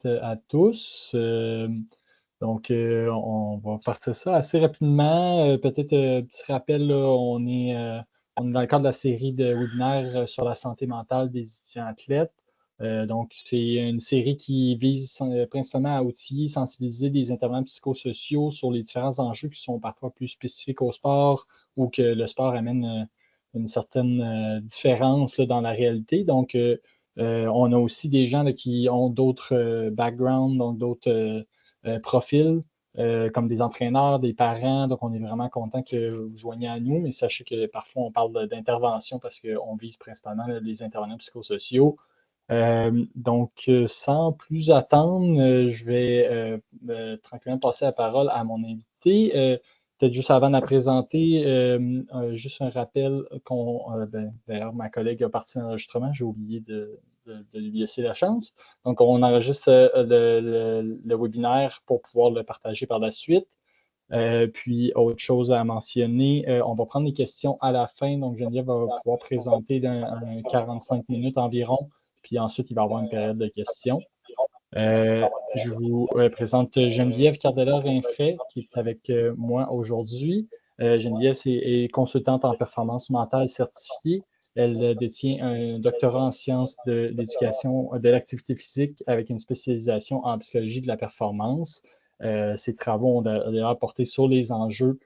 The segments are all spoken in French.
à tous. On va partir ça assez rapidement. Peut-être un petit rappel, là, on est dans le cadre de la série de webinaires sur la santé mentale des étudiants athlètes. C'est une série qui vise principalement à outiller, sensibiliser des intervenants psychosociaux sur les différents enjeux qui sont parfois plus spécifiques au sport ou que le sport amène une certaine différence là, dans la réalité. On a aussi des gens là, qui ont d'autres backgrounds, donc d'autres profils, comme des entraîneurs, des parents. Donc, on est vraiment content que vous joigniez à nous, mais sachez que parfois, on parle d'intervention parce qu'on vise principalement les intervenants psychosociaux. Sans plus attendre, je vais tranquillement passer la parole à mon invité. Peut-être juste avant de la présenter, juste un rappel d'ailleurs, ma collègue a parti l'enregistrement, j'ai oublié de lui laisser la chance. Donc, on enregistre le webinaire pour pouvoir le partager par la suite. Puis, autre chose à mentionner, on va prendre les questions à la fin. Donc, Geneviève va pouvoir présenter dans 45 minutes environ. Puis ensuite, il va y avoir une période de questions. Je vous présente Geneviève Cardella-Rinfret, qui est avec moi aujourd'hui. Geneviève est consultante en performance mentale certifiée. Elle détient un doctorat en sciences de l'éducation de l'activité physique avec une spécialisation en psychologie de la performance. Ses travaux ont d'ailleurs porté sur les enjeux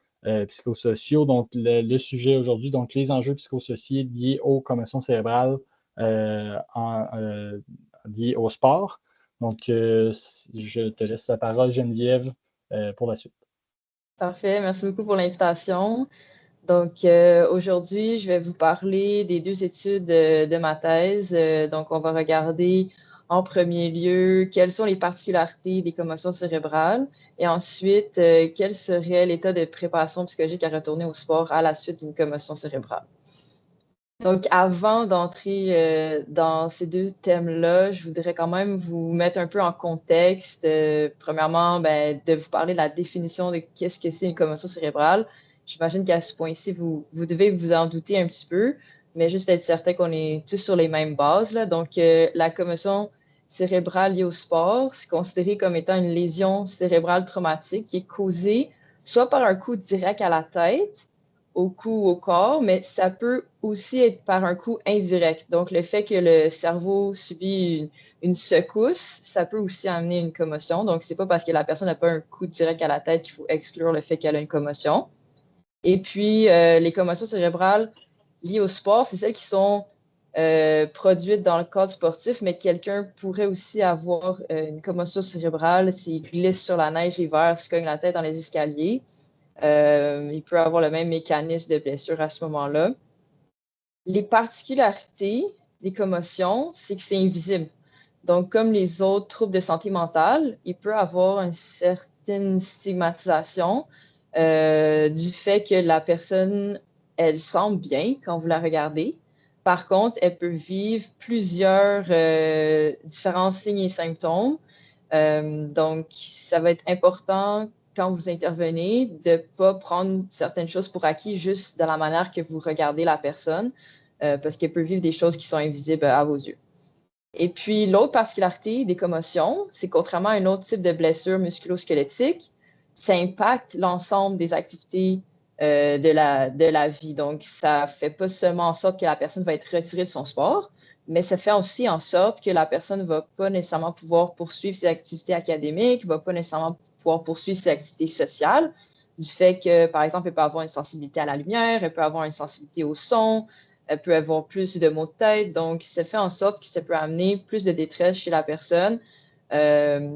psychosociaux. Donc, le sujet aujourd'hui, donc les enjeux psychosociaux liés aux commotions cérébrales liées au sport. Donc, je te laisse la parole, Geneviève, pour la suite. Parfait, merci beaucoup pour l'invitation. Donc, aujourd'hui, je vais vous parler des deux études de ma thèse. Donc, on va regarder en premier lieu quelles sont les particularités des commotions cérébrales et ensuite, quel serait l'état de préparation psychologique à retourner au sport à la suite d'une commotion cérébrale. Donc, avant d'entrer dans ces deux thèmes-là, je voudrais quand même vous mettre un peu en contexte. Premièrement, de vous parler de la définition de qu'est-ce que c'est une commotion cérébrale. J'imagine qu'à ce point-ci, vous devez vous en douter un petit peu, mais juste être certain qu'on est tous sur les mêmes bases, là. Donc, la commotion cérébrale liée au sport, c'est considéré comme étant une lésion cérébrale traumatique qui est causée soit par un coup direct à la tête, au cou ou au corps, mais ça peut aussi être par un coup indirect. Donc, le fait que le cerveau subit une secousse, ça peut aussi amener une commotion. Donc, c'est pas parce que la personne n'a pas un coup direct à la tête qu'il faut exclure le fait qu'elle a une commotion. Et puis, les commotions cérébrales liées au sport, c'est celles qui sont produites dans le cadre sportif, mais quelqu'un pourrait aussi avoir une commotion cérébrale s'il glisse sur la neige l'hiver, se cogne la tête dans les escaliers. Il peut avoir le même mécanisme de blessure à ce moment-là. Les particularités des commotions, c'est que c'est invisible. Donc, comme les autres troubles de santé mentale, il peut avoir une certaine stigmatisation du fait que la personne, elle semble bien quand vous la regardez. Par contre, elle peut vivre plusieurs différents signes et symptômes. Donc, ça va être important quand vous intervenez, de ne pas prendre certaines choses pour acquis juste de la manière que vous regardez la personne, parce qu'elle peut vivre des choses qui sont invisibles à vos yeux. Et puis, l'autre particularité des commotions, c'est contrairement à un autre type de blessure musculo-squelettique, ça impacte l'ensemble des activités de la vie. Donc, ça ne fait pas seulement en sorte que la personne va être retirée de son sport, mais ça fait aussi en sorte que la personne ne va pas nécessairement pouvoir poursuivre ses activités académiques, ne va pas nécessairement pouvoir poursuivre ses activités sociales, du fait que, par exemple, elle peut avoir une sensibilité à la lumière, elle peut avoir une sensibilité au son, elle peut avoir plus de maux de tête. Donc, ça fait en sorte que ça peut amener plus de détresse chez la personne,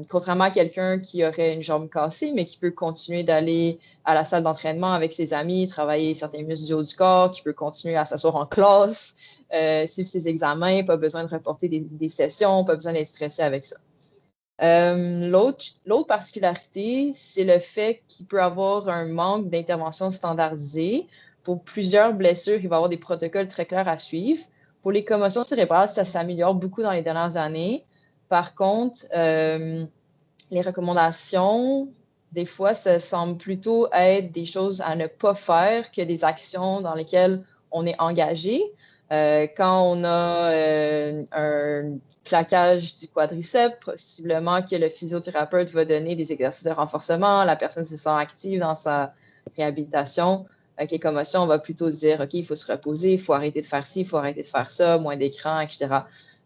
contrairement à quelqu'un qui aurait une jambe cassée, mais qui peut continuer d'aller à la salle d'entraînement avec ses amis, travailler certains muscles du haut du corps, qui peut continuer à s'asseoir en classe, suivre ses examens, pas besoin de reporter des sessions, pas besoin d'être stressé avec ça. L'autre particularité, c'est le fait qu'il peut avoir un manque d'intervention standardisée. Pour plusieurs blessures, il va y avoir des protocoles très clairs à suivre. Pour les commotions cérébrales, ça s'améliore beaucoup dans les dernières années. Par contre, les recommandations, des fois, ça semble plutôt être des choses à ne pas faire que des actions dans lesquelles on est engagé. Quand on a un claquage du quadriceps, possiblement que le physiothérapeute va donner des exercices de renforcement, la personne se sent active dans sa réhabilitation. Avec les commotions, on va plutôt dire, OK, il faut se reposer, il faut arrêter de faire ci, il faut arrêter de faire ça, moins d'écran, etc.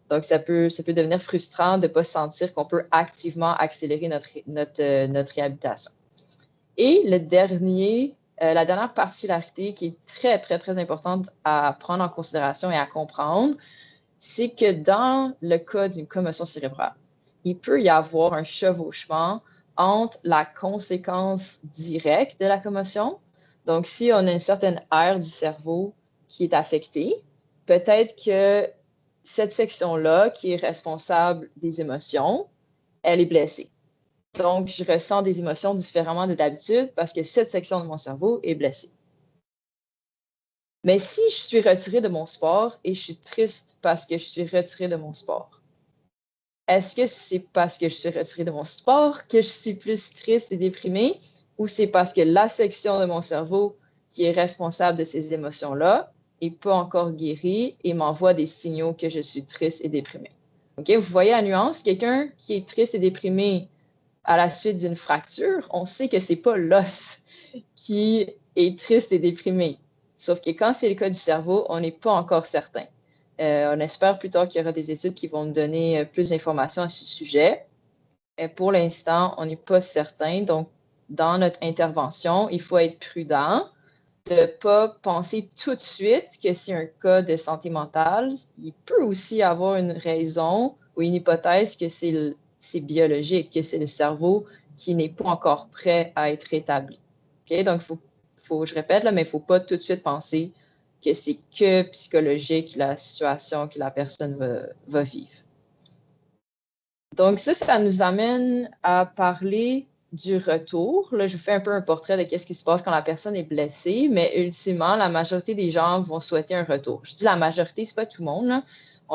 Donc, ça peut devenir frustrant de ne pas sentir qu'on peut activement accélérer notre réhabilitation. Et la dernière particularité qui est très, très, très importante à prendre en considération et à comprendre, c'est que dans le cas d'une commotion cérébrale, il peut y avoir un chevauchement entre la conséquence directe de la commotion. Donc, si on a une certaine aire du cerveau qui est affectée, peut-être que cette section-là, qui est responsable des émotions, elle est blessée. Donc, je ressens des émotions différemment de d'habitude parce que cette section de mon cerveau est blessée. Mais si je suis retirée de mon sport et je suis triste parce que je suis retirée de mon sport, est-ce que c'est parce que je suis retirée de mon sport que je suis plus triste et déprimée ou c'est parce que la section de mon cerveau qui est responsable de ces émotions-là n'est pas encore guérie et m'envoie des signaux que je suis triste et déprimée? Okay? Vous voyez la nuance? Quelqu'un qui est triste et déprimé à la suite d'une fracture, on sait que ce n'est pas l'os qui est triste et déprimé. Sauf que quand c'est le cas du cerveau, on n'est pas encore certain. On espère plus tard qu'il y aura des études qui vont nous donner plus d'informations à ce sujet. Pour l'instant, on n'est pas certain. Donc, dans notre intervention, il faut être prudent de ne pas penser tout de suite que c'est un cas de santé mentale. Il peut aussi avoir une raison ou une hypothèse que c'est biologique, que c'est le cerveau qui n'est pas encore prêt à être rétabli. Okay? Donc, je répète, là, mais il ne faut pas tout de suite penser que c'est que psychologique la situation que la personne va vivre. Donc, ça nous amène à parler du retour. Là, je vous fais un peu un portrait de ce qui se passe quand la personne est blessée, mais ultimement, la majorité des gens vont souhaiter un retour. Je dis la majorité, ce n'est pas tout le monde.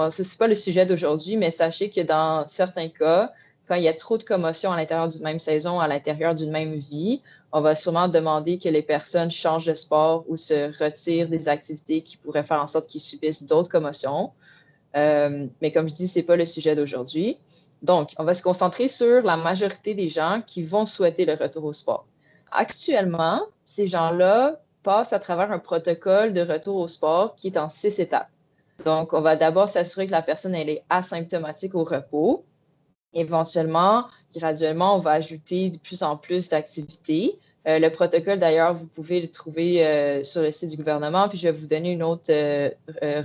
Ce n'est pas le sujet d'aujourd'hui, mais sachez que dans certains cas, quand il y a trop de commotion à l'intérieur d'une même saison, à l'intérieur d'une même vie, on va sûrement demander que les personnes changent de sport ou se retirent des activités qui pourraient faire en sorte qu'ils subissent d'autres commotions. Mais comme je dis, ce n'est pas le sujet d'aujourd'hui. Donc, on va se concentrer sur la majorité des gens qui vont souhaiter le retour au sport. Actuellement, ces gens-là passent à travers un protocole de retour au sport qui est en 6 étapes. Donc, on va d'abord s'assurer que la personne elle est asymptomatique au repos. Éventuellement, graduellement, on va ajouter de plus en plus d'activités. Le protocole, d'ailleurs, vous pouvez le trouver sur le site du gouvernement. Puis, je vais vous donner une autre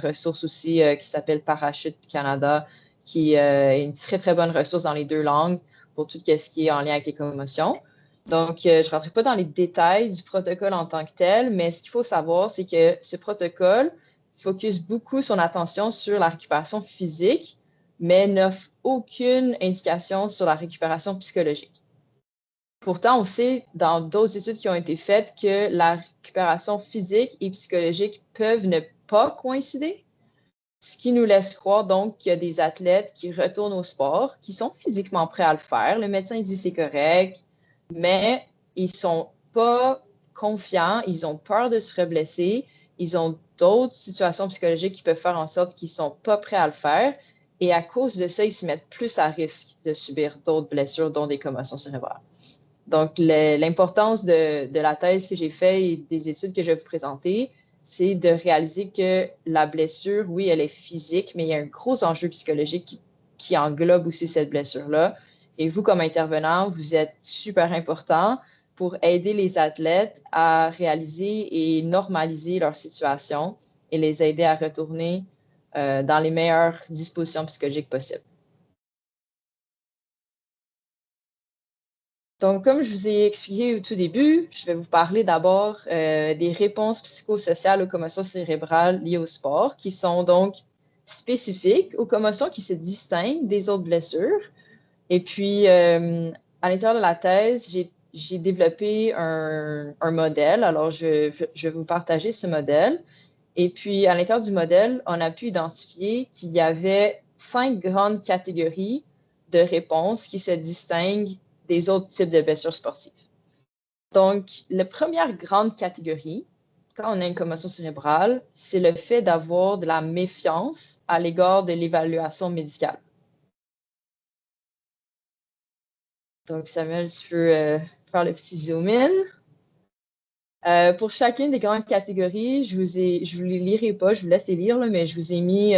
ressource aussi qui s'appelle Parachute Canada, qui est une très, très bonne ressource dans les 2 langues pour tout ce qui est en lien avec les commotions. Donc, je ne rentrerai pas dans les détails du protocole en tant que tel, mais ce qu'il faut savoir, c'est que ce protocole focus beaucoup son attention sur la récupération physique, mais n'offre aucune indication sur la récupération psychologique. Pourtant, on sait dans d'autres études qui ont été faites que la récupération physique et psychologique peuvent ne pas coïncider, ce qui nous laisse croire donc qu'il y a des athlètes qui retournent au sport, qui sont physiquement prêts à le faire. Le médecin dit c'est correct, mais ils ne sont pas confiants, ils ont peur de se reblesser, ils ont d'autres situations psychologiques qui peuvent faire en sorte qu'ils ne sont pas prêts à le faire. Et à cause de ça, ils se mettent plus à risque de subir d'autres blessures, dont des commotions cérébrales. Donc, l'importance de la thèse que j'ai faite et des études que je vais vous présenter, c'est de réaliser que la blessure, oui, elle est physique, mais il y a un gros enjeu psychologique qui englobe aussi cette blessure-là. Et vous, comme intervenant, vous êtes super important pour aider les athlètes à réaliser et normaliser leur situation et les aider à retourner dans les meilleures dispositions psychologiques possibles. Donc, comme je vous ai expliqué au tout début, je vais vous parler d'abord des réponses psychosociales aux commotions cérébrales liées au sport, qui sont donc spécifiques aux commotions qui se distinguent des autres blessures. Et puis, à l'intérieur de la thèse, j'ai développé un modèle. Alors, je vais vous partager ce modèle. Et puis, à l'intérieur du modèle, on a pu identifier qu'il y avait 5 grandes catégories de réponses qui se distinguent des autres types de blessures sportives. Donc, la première grande catégorie, quand on a une commotion cérébrale, c'est le fait d'avoir de la méfiance à l'égard de l'évaluation médicale. Donc, Samuel, tu peux faire le petit zoom in. Pour chacune des grandes catégories, je vous les lirai pas, je vous laisse les lire, là, mais je vous ai mis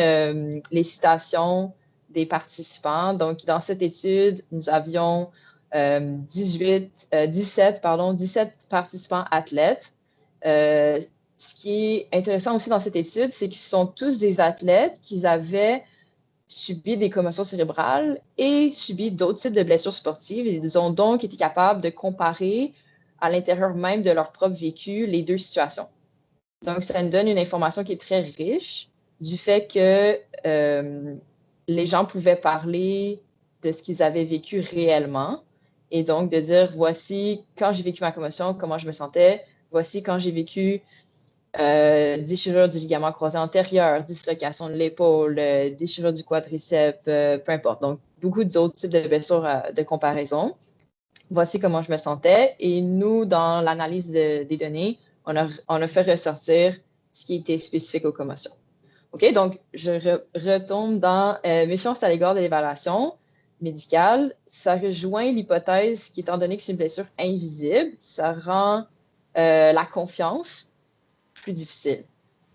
les citations des participants. Donc, dans cette étude, nous avions 17 participants athlètes. Ce qui est intéressant aussi dans cette étude, c'est qu'ils sont tous des athlètes qui avaient subi des commotions cérébrales et subi d'autres types de blessures sportives. Ils ont donc été capables de comparer à l'intérieur même de leur propre vécu les deux situations. Donc, ça nous donne une information qui est très riche du fait que les gens pouvaient parler de ce qu'ils avaient vécu réellement et donc de dire, voici quand j'ai vécu ma commotion, comment je me sentais, voici quand j'ai vécu déchirure du ligament croisé antérieur, dislocation de l'épaule, déchirure du quadriceps, peu importe. Donc, beaucoup d'autres types de blessures de comparaison. Voici comment je me sentais. Et nous, dans l'analyse des données, on a fait ressortir ce qui était spécifique aux commotions. OK, donc je retombe dans méfiance à l'égard de l'évaluation médicale. Ça rejoint l'hypothèse qu'étant donné que c'est une blessure invisible, ça rend la confiance plus difficile.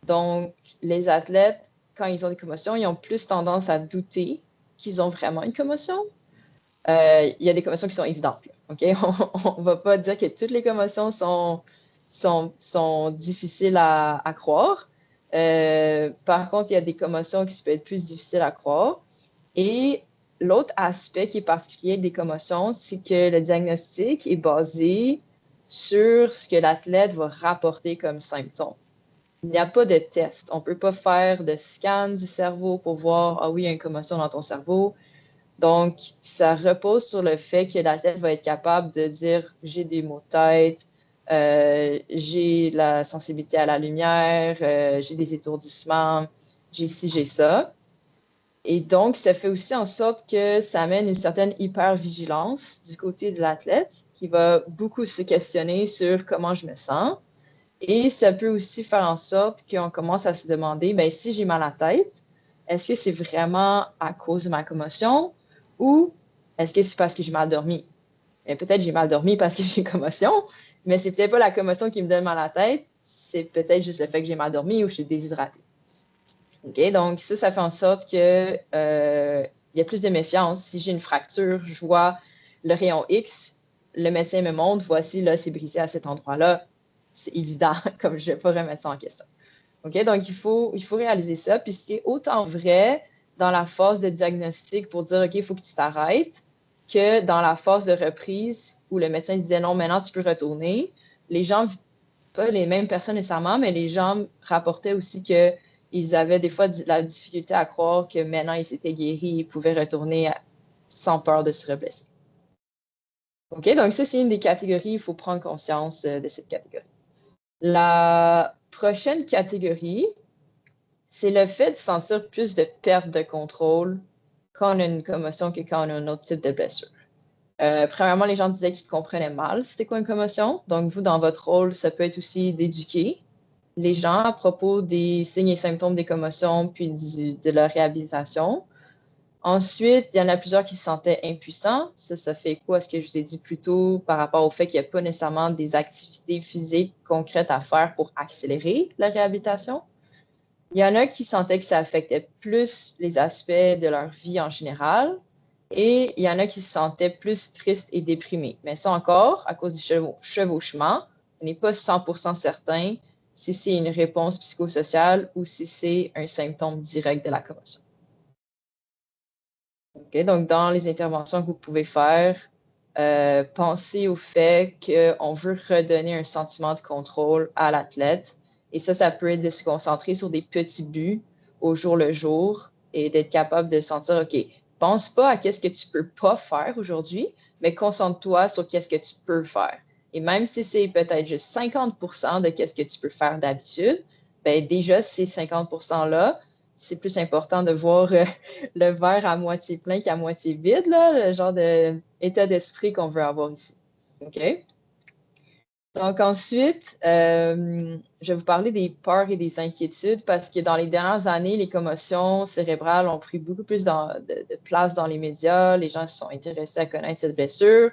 Donc, les athlètes, quand ils ont des commotions, ils ont plus tendance à douter qu'ils ont vraiment une commotion. Il y a des commotions qui sont évidentes. OK? On ne va pas dire que toutes les commotions sont difficiles à croire. Par contre, il y a des commotions qui peuvent être plus difficiles à croire. Et l'autre aspect qui est particulier des commotions, c'est que le diagnostic est basé sur ce que l'athlète va rapporter comme symptômes. Il n'y a pas de test. On ne peut pas faire de scan du cerveau pour voir, ah oui, il y a une commotion dans ton cerveau. Donc, ça repose sur le fait que l'athlète va être capable de dire, j'ai des maux de tête, j'ai la sensibilité à la lumière, j'ai des étourdissements, j'ai ci, j'ai ça. Et donc, ça fait aussi en sorte que ça amène une certaine hypervigilance du côté de l'athlète qui va beaucoup se questionner sur comment je me sens. Et ça peut aussi faire en sorte qu'on commence à se demander, bien, si j'ai mal à la tête, est-ce que c'est vraiment à cause de ma commotion ou est-ce que c'est parce que j'ai mal dormi? Et peut-être j'ai mal dormi parce que j'ai une commotion, mais c'est peut-être pas la commotion qui me donne mal à la tête, c'est peut-être juste le fait que j'ai mal dormi ou que je suis déshydratée. OK, donc ça fait en sorte que il y a plus de méfiance. Si j'ai une fracture, je vois le rayon X, le médecin me montre, voici, là, c'est brisé à cet endroit-là. C'est évident, comme je ne vais pas remettre ça en question. OK, donc il faut réaliser ça. Puis c'est autant vrai dans la phase de diagnostic pour dire, OK, il faut que tu t'arrêtes, que dans la phase de reprise où le médecin disait non, maintenant tu peux retourner. Les gens, pas les mêmes personnes nécessairement, mais les gens rapportaient aussi qu'ils avaient des fois la difficulté à croire que maintenant ils s'étaient guéris, ils pouvaient retourner sans peur de se reblesser. OK, donc ça, c'est une des catégories, il faut prendre conscience de cette catégorie. La prochaine catégorie, c'est le fait de sentir plus de perte de contrôle quand on a une commotion que quand on a un autre type de blessure. Premièrement, les gens disaient qu'ils comprenaient mal c'était quoi une commotion. Donc, vous, dans votre rôle, ça peut être aussi d'éduquer les gens à propos des signes et symptômes des commotions puis de leur réhabilitation. Ensuite, il y en a plusieurs qui se sentaient impuissants. Ça fait écho à ce que je vous ai dit plus tôt par rapport au fait qu'il n'y a pas nécessairement des activités physiques concrètes à faire pour accélérer la réhabilitation. Il y en a qui sentaient que ça affectait plus les aspects de leur vie en général. Et il y en a qui se sentaient plus tristes et déprimés. Mais ça encore, à cause du chevauchement, on n'est pas 100% certain si c'est une réponse psychosociale ou si c'est un symptôme direct de la commotion. Okay, donc, dans les interventions que vous pouvez faire, pensez au fait qu'on veut redonner un sentiment de contrôle à l'athlète. Et ça peut être de se concentrer sur des petits buts au jour le jour et d'être capable de sentir, OK, pense pas à qu'est-ce que tu peux pas faire aujourd'hui, mais concentre-toi sur qu'est-ce que tu peux faire. Et même si c'est peut-être juste 50% de qu'est-ce que tu peux faire d'habitude, bien déjà, ces 50%-là, c'est plus important de voir le verre à moitié plein qu'à moitié vide, là, le genre d'état d'esprit qu'on veut avoir ici. OK? Donc ensuite, je vais vous parler des peurs et des inquiétudes parce que dans les dernières années, les commotions cérébrales ont pris beaucoup plus de place dans les médias. Les gens se sont intéressés à connaître cette blessure.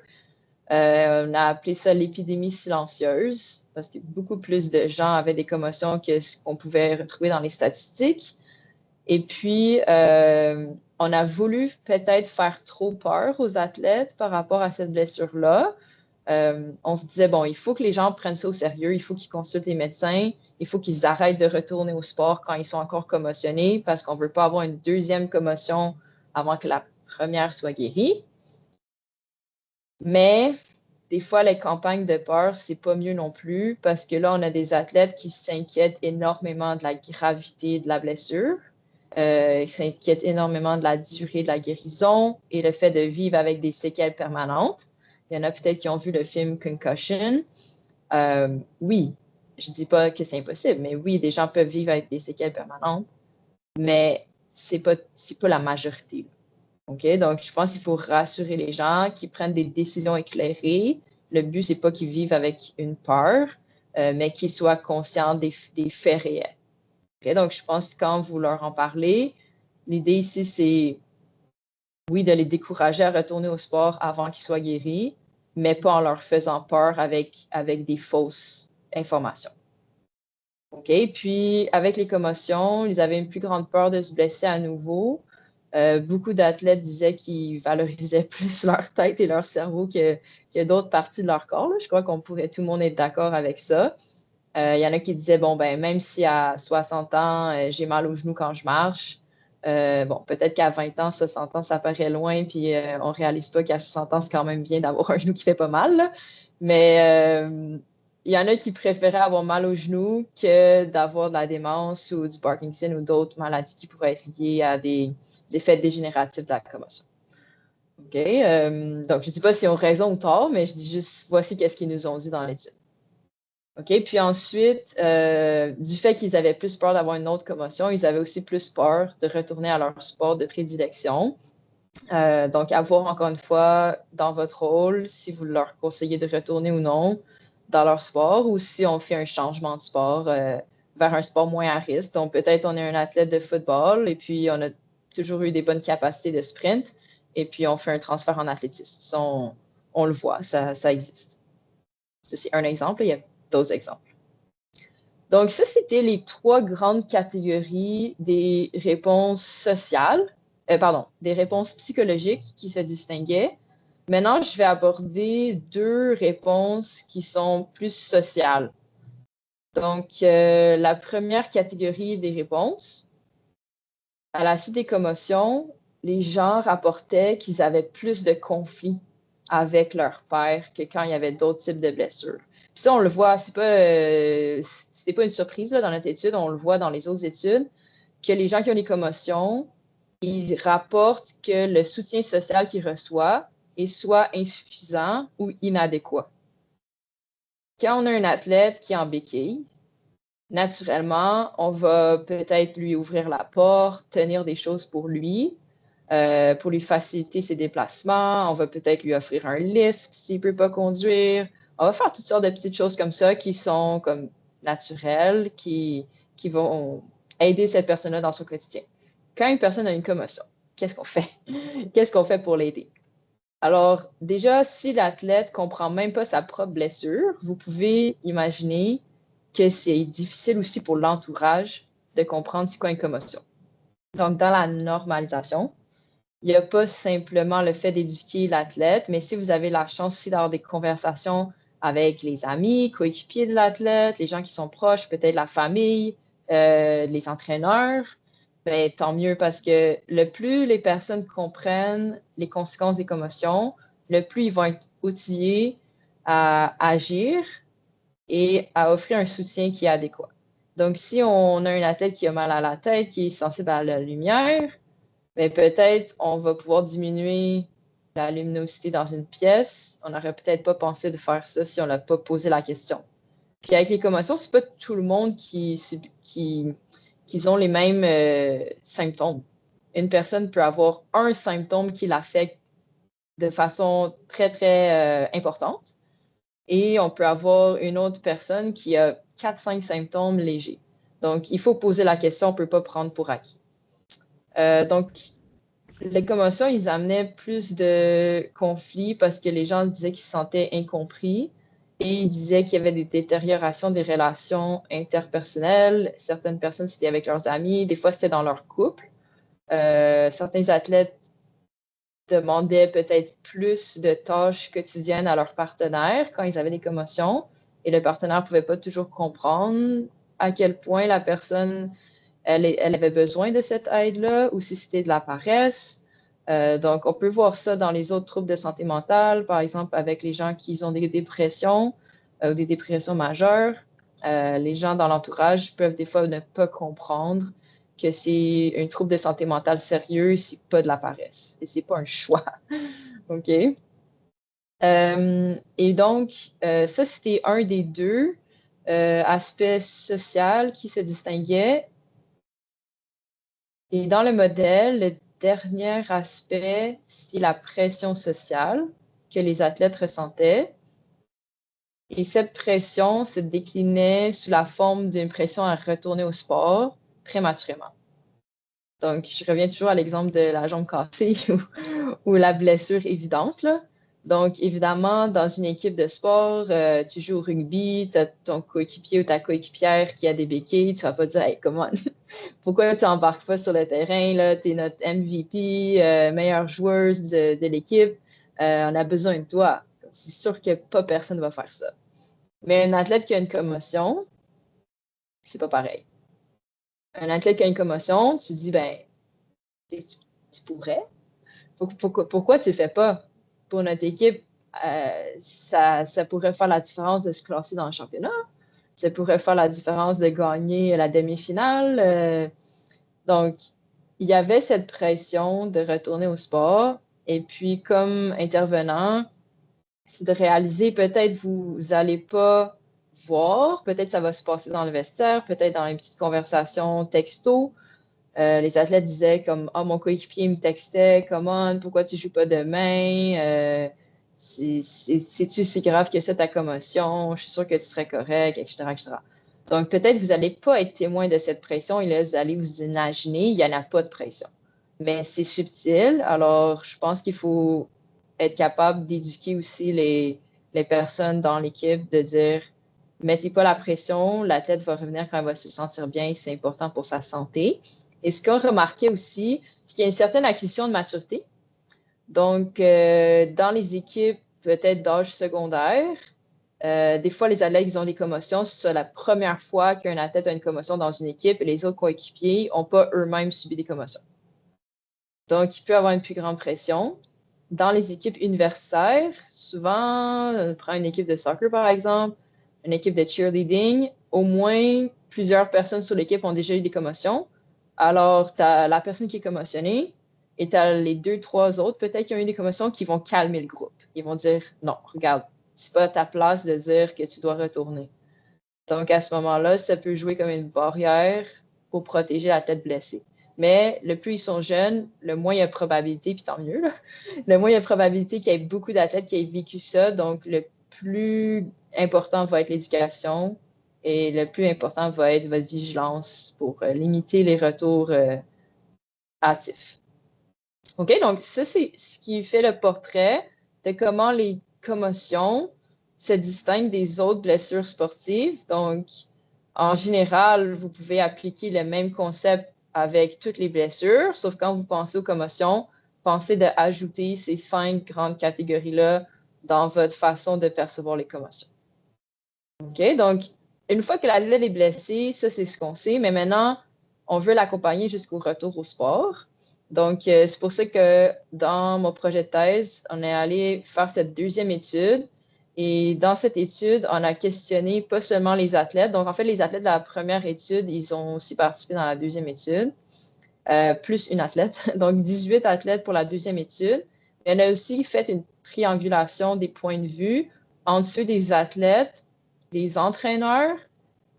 On a appelé ça l'épidémie silencieuse parce que beaucoup plus de gens avaient des commotions que ce qu'on pouvait retrouver dans les statistiques. Et puis, on a voulu peut-être faire trop peur aux athlètes par rapport à cette blessure-là. On se disait, bon, il faut que les gens prennent ça au sérieux, il faut qu'ils consultent les médecins, il faut qu'ils arrêtent de retourner au sport quand ils sont encore commotionnés parce qu'on ne veut pas avoir une deuxième commotion avant que la première soit guérie. Mais des fois, les campagnes de peur, c'est pas mieux non plus parce que là, on a des athlètes qui s'inquiètent énormément de la gravité de la blessure, qui s'inquiètent énormément de la durée de la guérison et le fait de vivre avec des séquelles permanentes. Il y en a peut-être qui ont vu le film Concussion. Oui, je dis pas que c'est impossible, mais oui, des gens peuvent vivre avec des séquelles permanentes, mais c'est pas la majorité. OK? Donc, je pense qu'il faut rassurer les gens qui prennent des décisions éclairées. Le but, c'est pas qu'ils vivent avec une peur, mais qu'ils soient conscients des faits réels. Okay? Donc, je pense que quand vous leur en parlez, l'idée ici, c'est, oui, de les décourager à retourner au sport avant qu'ils soient guéris, mais pas en leur faisant peur avec des fausses informations. OK? Puis, avec les commotions, ils avaient une plus grande peur de se blesser à nouveau. Beaucoup d'athlètes disaient qu'ils valorisaient plus leur tête et leur cerveau que d'autres parties de leur corps. Là. Je crois qu'on pourrait tout le monde être d'accord avec ça. Il y en a qui disaient, bon, ben, même si à 60 ans, j'ai mal aux genoux quand je marche, bon, peut-être qu'à 20 ans, 60 ans, ça paraît loin, puis on ne réalise pas qu'à 60 ans, c'est quand même bien d'avoir un genou qui fait pas mal. Là. Mais il y en a qui préféraient avoir mal aux genoux que d'avoir de la démence ou du Parkinson ou d'autres maladies qui pourraient être liées à des effets dégénératifs de la commotion. OK? Donc, je ne dis pas s'ils ont raison ou tort, mais je dis juste, voici qu'est-ce qu'ils nous ont dit dans l'étude. OK? Puis ensuite, du fait qu'ils avaient plus peur d'avoir une autre commotion, ils avaient aussi plus peur de retourner à leur sport de prédilection. Donc, à voir encore une fois dans votre rôle si vous leur conseillez de retourner ou non dans leur sport ou si on fait un changement de sport vers un sport moins à risque. Donc, peut-être on est un athlète de football et puis on a toujours eu des bonnes capacités de sprint et puis on fait un transfert en athlétisme. Ça, on le voit, ça existe. Ça, c'est un exemple, il y a d'autres exemples. Donc, ça, c'était les 3 grandes catégories des réponses sociales, des réponses psychologiques qui se distinguaient. Maintenant, je vais aborder 2 réponses qui sont plus sociales. Donc, la première catégorie des réponses, à la suite des commotions, les gens rapportaient qu'ils avaient plus de conflits avec leur père que quand il y avait d'autres types de blessures. Puis ça, on le voit, c'était pas une surprise là, dans notre étude, on le voit dans les autres études, que les gens qui ont des commotions, ils rapportent que le soutien social qu'ils reçoivent est soit insuffisant ou inadéquat. Quand on a un athlète qui est en béquille, naturellement, on va peut-être lui ouvrir la porte, tenir des choses pour lui faciliter ses déplacements. On va peut-être lui offrir un lift s'il ne peut pas conduire. On va faire toutes sortes de petites choses comme ça qui sont comme naturelles, qui vont aider cette personne-là dans son quotidien. Quand une personne a une commotion, qu'est-ce qu'on fait? Qu'est-ce qu'on fait pour l'aider? Alors, déjà, si l'athlète ne comprend même pas sa propre blessure, vous pouvez imaginer que c'est difficile aussi pour l'entourage de comprendre c'est quoi une commotion. Donc, dans la normalisation, il n'y a pas simplement le fait d'éduquer l'athlète, mais si vous avez la chance aussi d'avoir des conversations avec les amis, coéquipiers de l'athlète, les gens qui sont proches, peut-être la famille, les entraîneurs, ben, tant mieux parce que le plus les personnes comprennent les conséquences des commotions, le plus ils vont être outillés à agir et à offrir un soutien qui est adéquat. Donc, si on a un athlète qui a mal à la tête, qui est sensible à la lumière, mais peut-être on va pouvoir diminuer la luminosité dans une pièce. On n'aurait peut-être pas pensé de faire ça si on n'a pas posé la question. Puis avec les commotions, c'est pas tout le monde qui ont les mêmes symptômes. Une personne peut avoir un symptôme qui l'affecte de façon très, très importante. et on peut avoir une autre personne qui a 4-5 symptômes légers. Donc, il faut poser la question, on ne peut pas prendre pour acquis. Donc, les commotions, ils amenaient plus de conflits parce que les gens disaient qu'ils se sentaient incompris et ils disaient qu'il y avait des détériorations des relations interpersonnelles. Certaines personnes, c'était avec leurs amis, des fois, c'était dans leur couple. Certains athlètes demandaient peut-être plus de tâches quotidiennes à leur partenaire quand ils avaient des commotions et le partenaire ne pouvait pas toujours comprendre à quel point la personne elle avait besoin de cette aide-là ou si c'était de la paresse. Donc, on peut voir ça dans les autres troubles de santé mentale, par exemple avec les gens qui ont des dépressions ou des dépressions majeures. Les gens dans l'entourage peuvent des fois ne pas comprendre que c'est un trouble de santé mentale sérieux, c'est pas de la paresse et c'est pas un choix. OK? Et donc, ça, c'était un des deux aspects sociaux qui se distinguaient. Et dans le modèle, le dernier aspect, c'est la pression sociale que les athlètes ressentaient. Et cette pression se déclinait sous la forme d'une pression à retourner au sport prématurément. Donc, je reviens toujours à l'exemple de la jambe cassée ou la blessure évidente, là. Donc, évidemment, dans une équipe de sport, tu joues au rugby, tu as ton coéquipier ou ta coéquipière qui a des béquilles, tu ne vas pas dire, hey, come on, pourquoi tu n'embarques pas sur le terrain, tu es notre MVP, meilleure joueuse de l'équipe, on a besoin de toi. C'est sûr que pas personne ne va faire ça. Mais un athlète qui a une commotion, c'est pas pareil. Un athlète qui a une commotion, tu dis, ben, tu pourrais. Pourquoi tu ne le fais pas? Pour notre équipe, ça pourrait faire la différence de se classer dans le championnat. Ça pourrait faire la différence de gagner la demi-finale. Donc, il y avait cette pression de retourner au sport. Et puis, comme intervenant, c'est de réaliser peut-être vous n'allez pas voir, peut-être ça va se passer dans le vestiaire, peut-être dans une petite conversation texto. Les athlètes disaient comme « Ah, mon coéquipier me textait, comment, pourquoi tu ne joues pas demain? C'est-tu si grave que ça, ta commotion? Je suis sûre que tu serais correct, etc. etc. » Donc, peut-être vous n'allez pas être témoin de cette pression et là, vous allez vous imaginer, il n'y en a pas de pression. Mais c'est subtil, alors je pense qu'il faut être capable d'éduquer aussi les personnes dans l'équipe, de dire « Mettez pas la pression, l'athlète va revenir quand il va se sentir bien, c'est important pour sa santé. » Et ce qu'on remarquait aussi, c'est qu'il y a une certaine acquisition de maturité. Donc, dans les équipes peut-être d'âge secondaire, des fois, les athlètes, ils ont des commotions. C'est la première fois qu'un athlète a une commotion dans une équipe et les autres coéquipiers n'ont pas eux-mêmes subi des commotions. Donc, il peut avoir une plus grande pression. Dans les équipes universitaires, souvent, on prend une équipe de soccer, par exemple, une équipe de cheerleading, au moins plusieurs personnes sur l'équipe ont déjà eu des commotions. Alors, tu as la personne qui est commotionnée et tu as les 2-3 autres, peut-être qui ont eu des commotions, qui vont calmer le groupe. Ils vont dire, non, regarde, c'est pas ta place de dire que tu dois retourner. Donc, à ce moment-là, ça peut jouer comme une barrière pour protéger l'athlète blessé. Mais le plus ils sont jeunes, le moins il y a de probabilité, puis tant mieux, là, le moins il y a de probabilité qu'il y ait beaucoup d'athlètes qui aient vécu ça. Donc, le plus important va être l'éducation et le plus important va être votre vigilance pour limiter les retours hâtifs. OK, donc ça, c'est ce qui fait le portrait de comment les commotions se distinguent des autres blessures sportives. Donc, en général, vous pouvez appliquer le même concept avec toutes les blessures, sauf quand vous pensez aux commotions, pensez d'ajouter ces 5 grandes catégories-là dans votre façon de percevoir les commotions. OK, donc, une fois que l'athlète est blessé, ça, c'est ce qu'on sait, mais maintenant, on veut l'accompagner jusqu'au retour au sport. Donc, c'est pour ça que dans mon projet de thèse, on est allé faire cette deuxième étude. Et dans cette étude, on a questionné pas seulement les athlètes. Donc, en fait, les athlètes de la première étude, ils ont aussi participé dans la deuxième étude, plus une athlète. Donc, 18 athlètes pour la deuxième étude. Mais on a aussi fait une triangulation des points de vue entre ceux des athlètes, des entraîneurs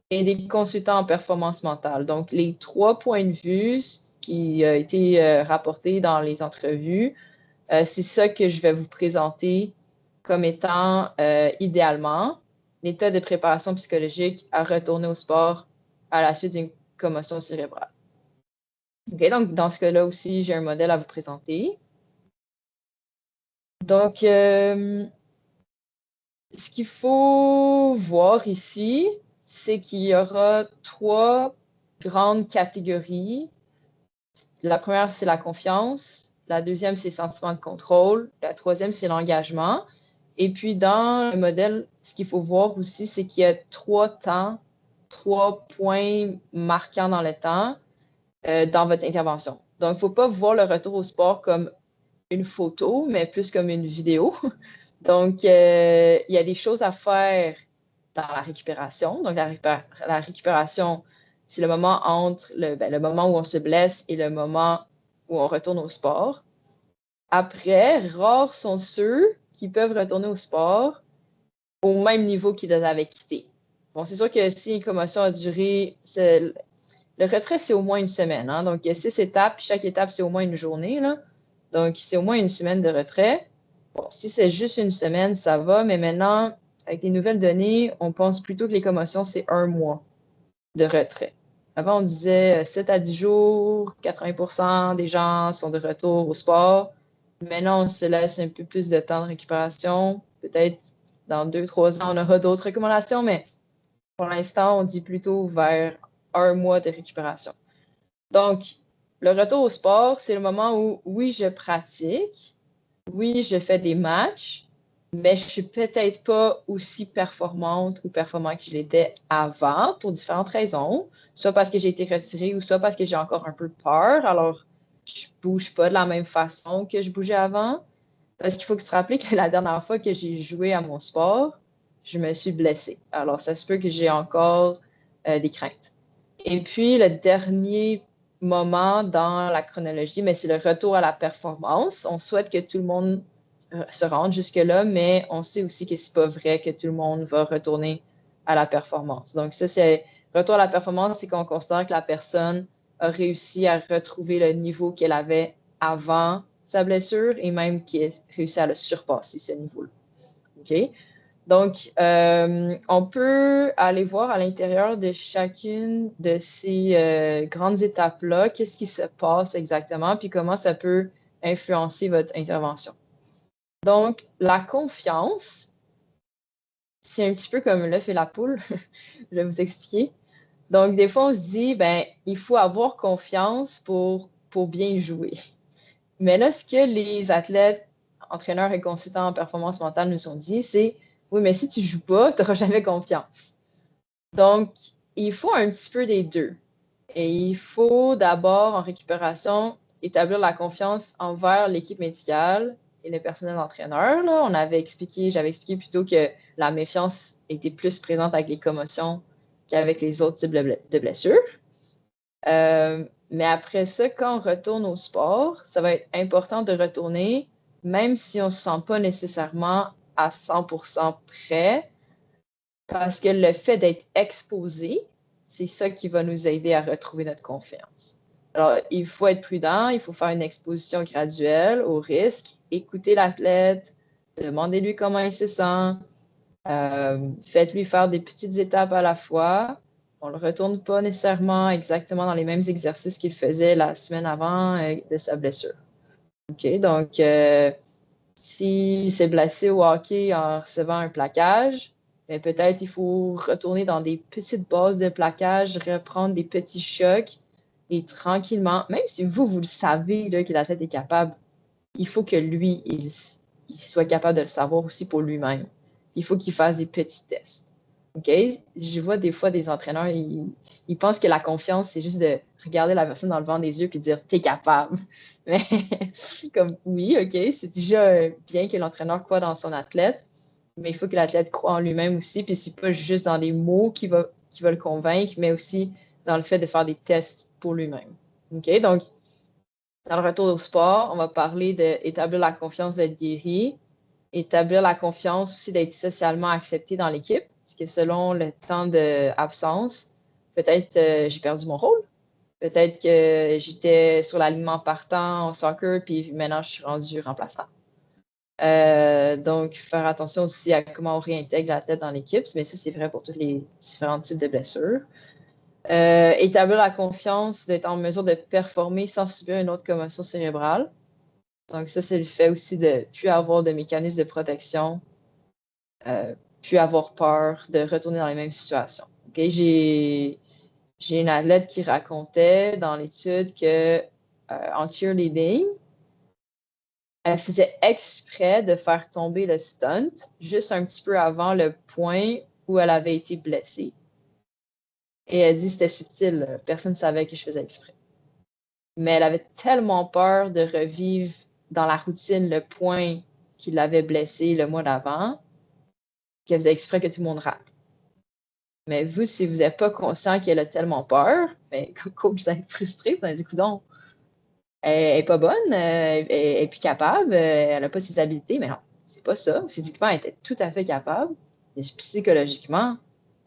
et des consultants en performance mentale. Donc, les 3 points de vue qui ont été rapportés dans les entrevues, c'est ça que je vais vous présenter comme étant, idéalement, l'état de préparation psychologique à retourner au sport à la suite d'une commotion cérébrale. OK, donc dans ce cas-là aussi, j'ai un modèle à vous présenter. Donc, ce qu'il faut voir ici, c'est qu'il y aura 3 grandes catégories. La première, c'est la confiance. La deuxième, c'est le sentiment de contrôle. La troisième, c'est l'engagement. Et puis, dans le modèle, ce qu'il faut voir aussi, c'est qu'il y a 3 temps, 3 points marquants dans le temps dans votre intervention. Donc, il ne faut pas voir le retour au sport comme une photo, mais plus comme une vidéo. Donc, il y a des choses à faire dans la récupération. Donc, la récupération, c'est le moment entre le moment où on se blesse et le moment où on retourne au sport. Après, rares sont ceux qui peuvent retourner au sport au même niveau qu'ils l'avaient quitté. Bon, c'est sûr que si une commotion a duré, le retrait, c'est au moins une semaine. Hein? Donc, il y a 6 étapes. Chaque étape, c'est au moins une journée. Là. Donc, c'est au moins une semaine de retrait. Bon, si c'est juste une semaine, ça va. Mais maintenant, avec les nouvelles données, on pense plutôt que les commotions, c'est 1 mois de retrait. Avant, on disait 7 à 10 jours, 80% des gens sont de retour au sport. Maintenant, on se laisse un peu plus de temps de récupération. Peut-être dans 2-3 ans, on aura d'autres recommandations, mais pour l'instant, on dit plutôt vers 1 mois de récupération. Donc, le retour au sport, c'est le moment où, oui, je pratique, oui, je fais des matchs, mais je ne suis peut-être pas aussi performante ou performant que je l'étais avant pour différentes raisons, soit parce que j'ai été retirée ou soit parce que j'ai encore un peu peur. Alors, je ne bouge pas de la même façon que je bougeais avant. Parce qu'il faut se rappeler que la dernière fois que j'ai joué à mon sport, je me suis blessée. Alors, ça se peut que j'ai encore des craintes. Et puis, le dernier moment dans la chronologie, mais c'est le retour à la performance. On souhaite que tout le monde se rende jusque-là, mais on sait aussi que c'est pas vrai que tout le monde va retourner à la performance. Donc, ça, c'est retour à la performance, c'est qu'on considère que la personne a réussi à retrouver le niveau qu'elle avait avant sa blessure et même qui a réussi à le surpasser, ce niveau-là. OK? Donc, on peut aller voir à l'intérieur de chacune de ces grandes étapes-là, qu'est-ce qui se passe exactement, puis comment ça peut influencer votre intervention. Donc, la confiance, c'est un petit peu comme l'œuf et la poule. Je vais vous expliquer. Donc, des fois, on se dit, ben, il faut avoir confiance pour bien jouer. Mais là, ce que les athlètes, entraîneurs et consultants en performance mentale nous ont dit, c'est oui, mais si tu ne joues pas, tu n'auras jamais confiance. Donc, il faut un petit peu des deux. Et il faut d'abord, en récupération, établir la confiance envers l'équipe médicale et le personnel d'entraîneur. J'avais expliqué plutôt que la méfiance était plus présente avec les commotions qu'avec les autres types de blessures. Mais après ça, quand on retourne au sport, ça va être important de retourner, même si on ne se sent pas nécessairement à 100% prêt, parce que le fait d'être exposé, c'est ça qui va nous aider à retrouver notre confiance. Alors, il faut être prudent, il faut faire une exposition graduelle au risque, écouter l'athlète, demandez-lui comment il se sent, faites-lui faire des petites étapes à la fois. On ne le retourne pas nécessairement exactement dans les mêmes exercices qu'il faisait la semaine avant de sa blessure. OK, donc s'il s'est blessé au hockey en recevant un plaquage, mais peut-être il faut retourner dans des petites bases de plaquage, reprendre des petits chocs et tranquillement, même si vous le savez là, que l'athlète est capable, il faut que lui, il soit capable de le savoir aussi pour lui-même. Il faut qu'il fasse des petits tests. OK? Je vois des fois des entraîneurs, ils pensent que la confiance, c'est juste de regarder la personne dans le vent des yeux et de dire t'es capable. Mais comme oui, OK, c'est déjà bien que l'entraîneur croit dans son athlète, mais il faut que l'athlète croit en lui-même aussi. Puis c'est pas juste dans les mots qui va le convaincre, mais aussi dans le fait de faire des tests pour lui-même. OK? Donc, dans le retour au sport, on va parler d'établir la confiance d'être guéri, établir la confiance aussi d'être socialement accepté dans l'équipe, parce que selon le temps d'absence, peut-être j'ai perdu mon rôle, peut-être que j'étais sur l'alignement partant en soccer, puis maintenant je suis rendu remplaçant. Donc, faire attention aussi à comment on réintègre la tête dans l'équipe, mais ça, c'est vrai pour tous les différents types de blessures. Établir la confiance d'être en mesure de performer sans subir une autre commotion cérébrale. Donc, ça, c'est le fait aussi de ne plus avoir de mécanisme de protection, plus avoir peur de retourner dans les mêmes situations. Okay? J'ai une athlète qui racontait dans l'étude que en cheerleading, elle faisait exprès de faire tomber le stunt juste un petit peu avant le point où elle avait été blessée. Et elle dit que c'était subtil, personne ne savait que je faisais exprès. Mais elle avait tellement peur de revivre dans la routine le point qui l'avait blessée le mois d'avant qu'elle faisait exprès que tout le monde rate. Mais vous, si vous n'êtes pas conscient qu'elle a tellement peur, ben, coach, vous êtes frustré, vous allez dire, coudonc, elle n'est pas bonne, elle n'est plus capable, elle n'a pas ses habiletés, mais non, c'est pas ça. Physiquement, elle était tout à fait capable, et psychologiquement,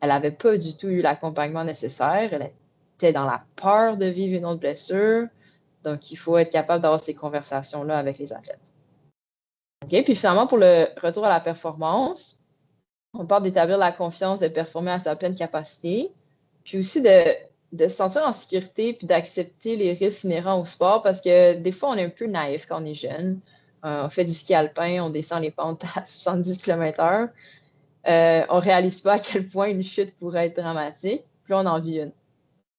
elle n'avait pas du tout eu l'accompagnement nécessaire, elle était dans la peur de vivre une autre blessure, donc il faut être capable d'avoir ces conversations-là avec les athlètes. OK, puis finalement, pour le retour à la performance, on parle d'établir la confiance, de performer à sa pleine capacité, puis aussi de se sentir en sécurité puis d'accepter les risques inhérents au sport parce que des fois, on est un peu naïf quand on est jeune. On fait du ski alpin, on descend les pentes à 70 km/h. On ne réalise pas à quel point une chute pourrait être dramatique. Puis là, on en vit une.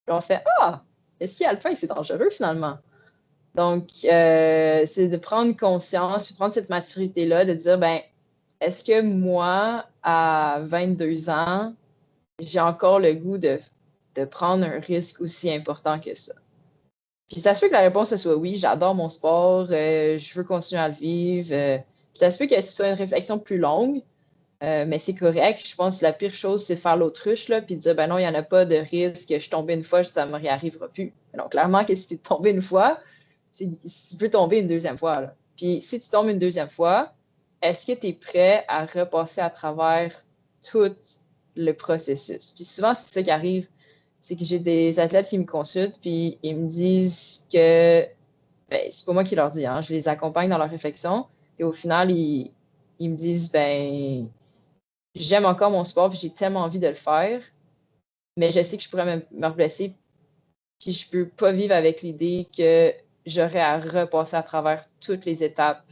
Puis on fait Ah, le ski alpin, c'est dangereux finalement. Donc, c'est de prendre conscience, puis prendre cette maturité-là, de dire ben, est-ce que moi, à 22 ans, j'ai encore le goût de prendre un risque aussi important que ça? Puis ça se peut que la réponse soit oui, j'adore mon sport, je veux continuer à le vivre. Puis ça se peut que ce soit une réflexion plus longue, mais c'est correct. Je pense que la pire chose, c'est de faire l'autruche, là, puis de dire, ben non, il n'y en a pas de risque, je suis tombée une fois, ça ne me réarrivera plus. Donc, clairement, que si tu es tombé une fois, tu peux tomber une deuxième fois. Là. Puis si tu tombes une deuxième fois, est-ce que tu es prêt à repasser à travers tout le processus? Puis souvent, c'est ça qui arrive, c'est que j'ai des athlètes qui me consultent, puis ils me disent que, ben, c'est pas moi qui leur dis, hein, je les accompagne dans leur réflexion, et au final, ils me disent, ben, j'aime encore mon sport, puis j'ai tellement envie de le faire, mais je sais que je pourrais me blesser, puis je peux pas vivre avec l'idée que j'aurais à repasser à travers toutes les étapes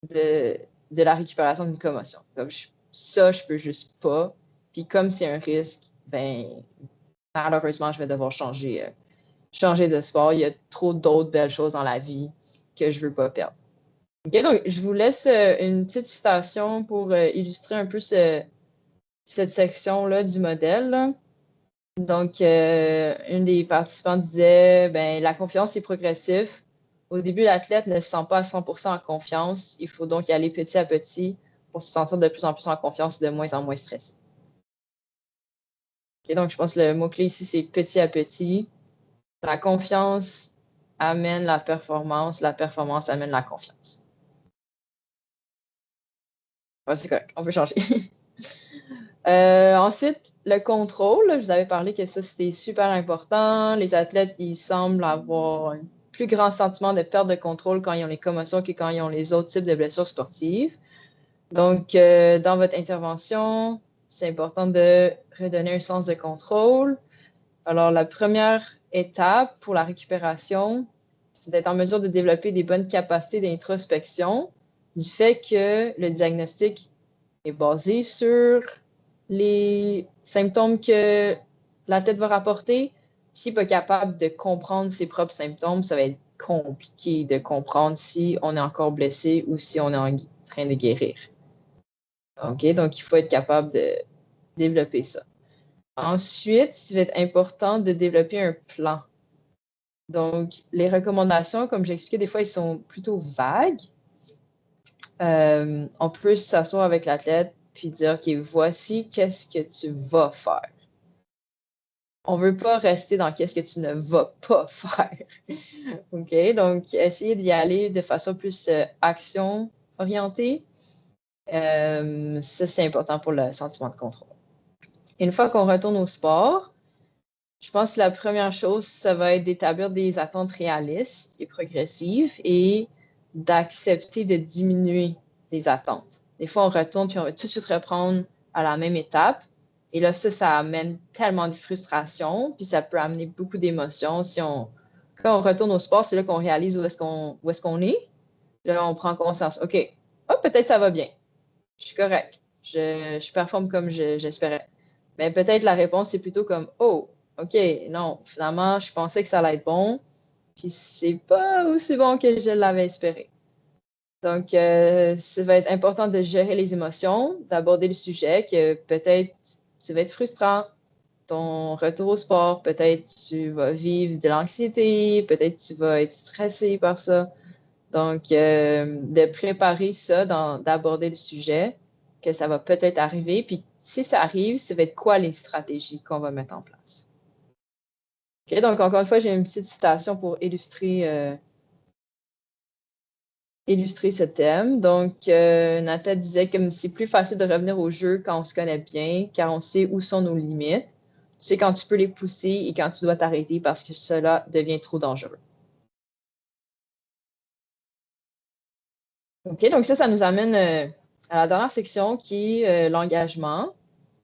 de la récupération d'une commotion. Comme ça, je peux juste pas. Puis comme c'est un risque, ben malheureusement, je vais devoir changer de sport. Il y a trop d'autres belles choses dans la vie que je veux pas perdre. OK, donc je vous laisse une petite citation pour illustrer un peu cette section-là du modèle. Là. Donc, une des participants disait, ben, la confiance est progressif. Au début, l'athlète ne se sent pas à 100% en confiance. Il faut donc y aller petit à petit pour se sentir de plus en plus en confiance et de moins en moins stressé. Okay, donc, je pense que le mot-clé ici, c'est petit à petit. La confiance amène la performance amène la confiance. Ouais, c'est correct, on peut changer. Ensuite, le contrôle. Je vous avais parlé que ça, c'était super important. Les athlètes, ils semblent avoir un plus grand sentiment de perte de contrôle quand ils ont les commotions que quand ils ont les autres types de blessures sportives. Donc, dans votre intervention, c'est important de redonner un sens de contrôle. Alors, la première étape pour la récupération, c'est d'être en mesure de développer des bonnes capacités d'introspection du fait que le diagnostic est basé sur les symptômes que la tête va rapporter. S'il n'est pas capable de comprendre ses propres symptômes, ça va être compliqué de comprendre si on est encore blessé ou si on est en train de guérir. OK? Donc, il faut être capable de développer ça. Ensuite, il va être important de développer un plan. Donc, les recommandations, comme j'expliquais, des fois, ils sont plutôt vagues. On peut s'asseoir avec l'athlète puis dire, OK, voici qu'est-ce que tu vas faire. On ne veut pas rester dans qu'est-ce que tu ne vas pas faire. OK? Donc, essayer d'y aller de façon plus action-orientée. Ça, c'est important pour le sentiment de contrôle. Une fois qu'on retourne au sport, je pense que la première chose, ça va être d'établir des attentes réalistes et progressives et d'accepter de diminuer des attentes. Des fois, on retourne puis on va tout de suite reprendre à la même étape. Et là, ça amène tellement de frustration, puis ça peut amener beaucoup d'émotions. Quand on retourne au sport, c'est là qu'on réalise où est-ce qu'on est. Là, on prend conscience. OK, peut-être ça va bien. Je suis correct. Je performe comme j'espérais. Mais peut-être la réponse, c'est plutôt comme, oh, OK, non, finalement, je pensais que ça allait être bon, puis c'est pas aussi bon que je l'avais espéré. Donc, ça va être important de gérer les émotions, d'aborder le sujet, que peut-être ça va être frustrant, ton retour au sport, peut-être tu vas vivre de l'anxiété, peut-être tu vas être stressé par ça. Donc, de préparer ça, d'aborder le sujet, que ça va peut-être arriver, puis si ça arrive, ça va être quoi les stratégies qu'on va mettre en place. OK, donc encore une fois, j'ai une petite citation pour illustrer ce thème. Donc, Nathalie disait que c'est plus facile de revenir au jeu quand on se connaît bien, car on sait où sont nos limites. Tu sais quand tu peux les pousser et quand tu dois t'arrêter parce que cela devient trop dangereux. OK, donc ça nous amène à la dernière section qui est l'engagement.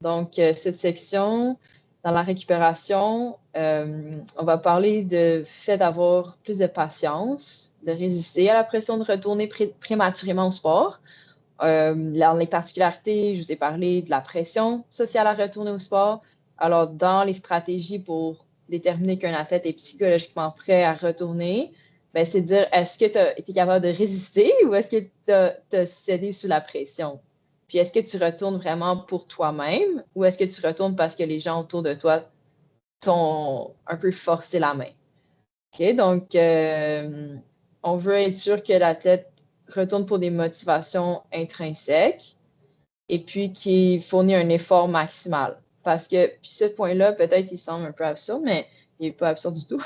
Donc, cette section, dans la récupération, on va parler de fait d'avoir plus de patience, de résister à la pression de retourner prématurément au sport. Dans les particularités, je vous ai parlé de la pression sociale à retourner au sport. Alors, dans les stratégies pour déterminer qu'un athlète est psychologiquement prêt à retourner, ben, c'est de dire, est-ce que tu as été capable de résister ou est-ce que tu as cédé sous la pression? Puis, est-ce que tu retournes vraiment pour toi-même ou est-ce que tu retournes parce que les gens autour de toi t'ont un peu forcé la main? OK, donc, on veut être sûr que l'athlète retourne pour des motivations intrinsèques et puis qui fournit un effort maximal. Parce que, puis ce point-là, peut-être il semble un peu absurde, mais il n'est pas absurde du tout.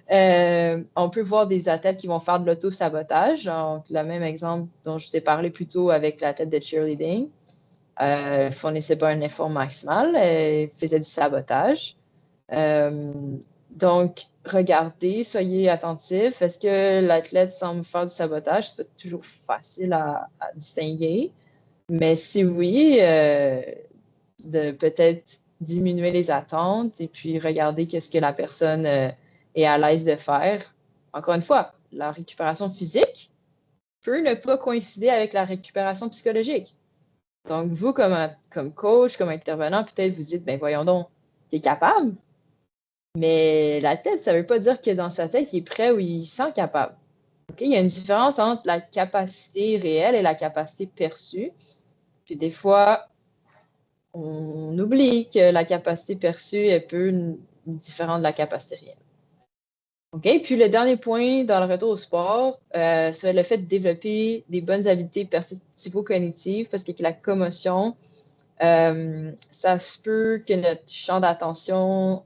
On peut voir des athlètes qui vont faire de l'auto-sabotage. Donc, le même exemple dont je t'ai parlé plus tôt avec l'athlète de cheerleading. Ne fournissait pas un effort maximal, elle faisait du sabotage. Donc, regardez, soyez attentifs. Est-ce que l'athlète semble faire du sabotage? C'est pas toujours facile à distinguer. Mais si oui, de peut-être diminuer les attentes et puis regarder qu'est-ce que la personne est à l'aise de faire. Encore une fois, la récupération physique peut ne pas coïncider avec la récupération psychologique. Donc, vous, comme coach, comme intervenant, peut-être vous dites, ben voyons donc, tu es capable. Mais la tête, ça ne veut pas dire que dans sa tête, il est prêt ou il se sent capable. Okay? Il y a une différence entre la capacité réelle et la capacité perçue. Puis des fois, on oublie que la capacité perçue est peu différente de la capacité réelle. OK? Puis le dernier point dans le retour au sport, c'est le fait de développer des bonnes habiletés perceptivo-cognitives parce qu'avec la commotion, ça se peut que notre champ d'attention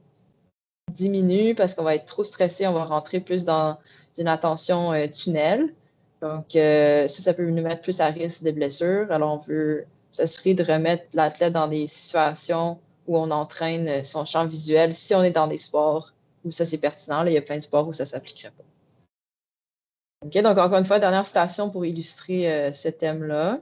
diminue parce qu'on va être trop stressé, on va rentrer plus dans une attention tunnel. Donc, ça peut nous mettre plus à risque de blessures. Alors, on veut s'assurer de remettre l'athlète dans des situations où on entraîne son champ visuel si on est dans des sports où ça, c'est pertinent. Là, il y a plein de sports où ça ne s'appliquerait pas. OK, donc encore une fois, dernière citation pour illustrer ce thème-là.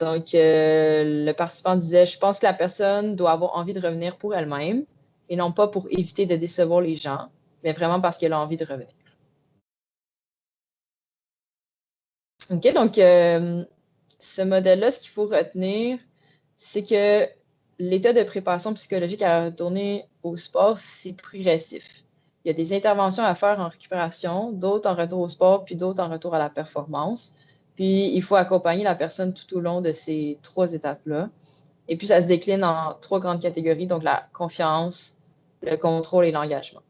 Donc, le participant disait, je pense que la personne doit avoir envie de revenir pour elle-même et non pas pour éviter de décevoir les gens, mais vraiment parce qu'elle a envie de revenir. OK, donc, ce modèle-là, ce qu'il faut retenir, c'est que l'état de préparation psychologique à retourner au sport, c'est progressif. Il y a des interventions à faire en récupération, d'autres en retour au sport, puis d'autres en retour à la performance. Puis, il faut accompagner la personne tout au long de ces 3 étapes-là. Et puis, ça se décline en 3 grandes catégories, donc la confiance, le contrôle et l'engagement.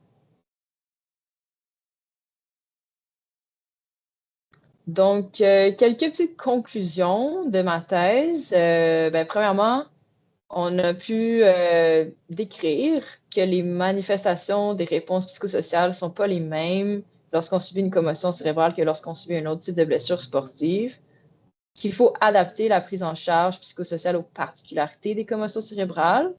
Donc, quelques petites conclusions de ma thèse. Premièrement, on a pu décrire que les manifestations des réponses psychosociales ne sont pas les mêmes lorsqu'on subit une commotion cérébrale que lorsqu'on subit un autre type de blessure sportive, qu'il faut adapter la prise en charge psychosociale aux particularités des commotions cérébrales,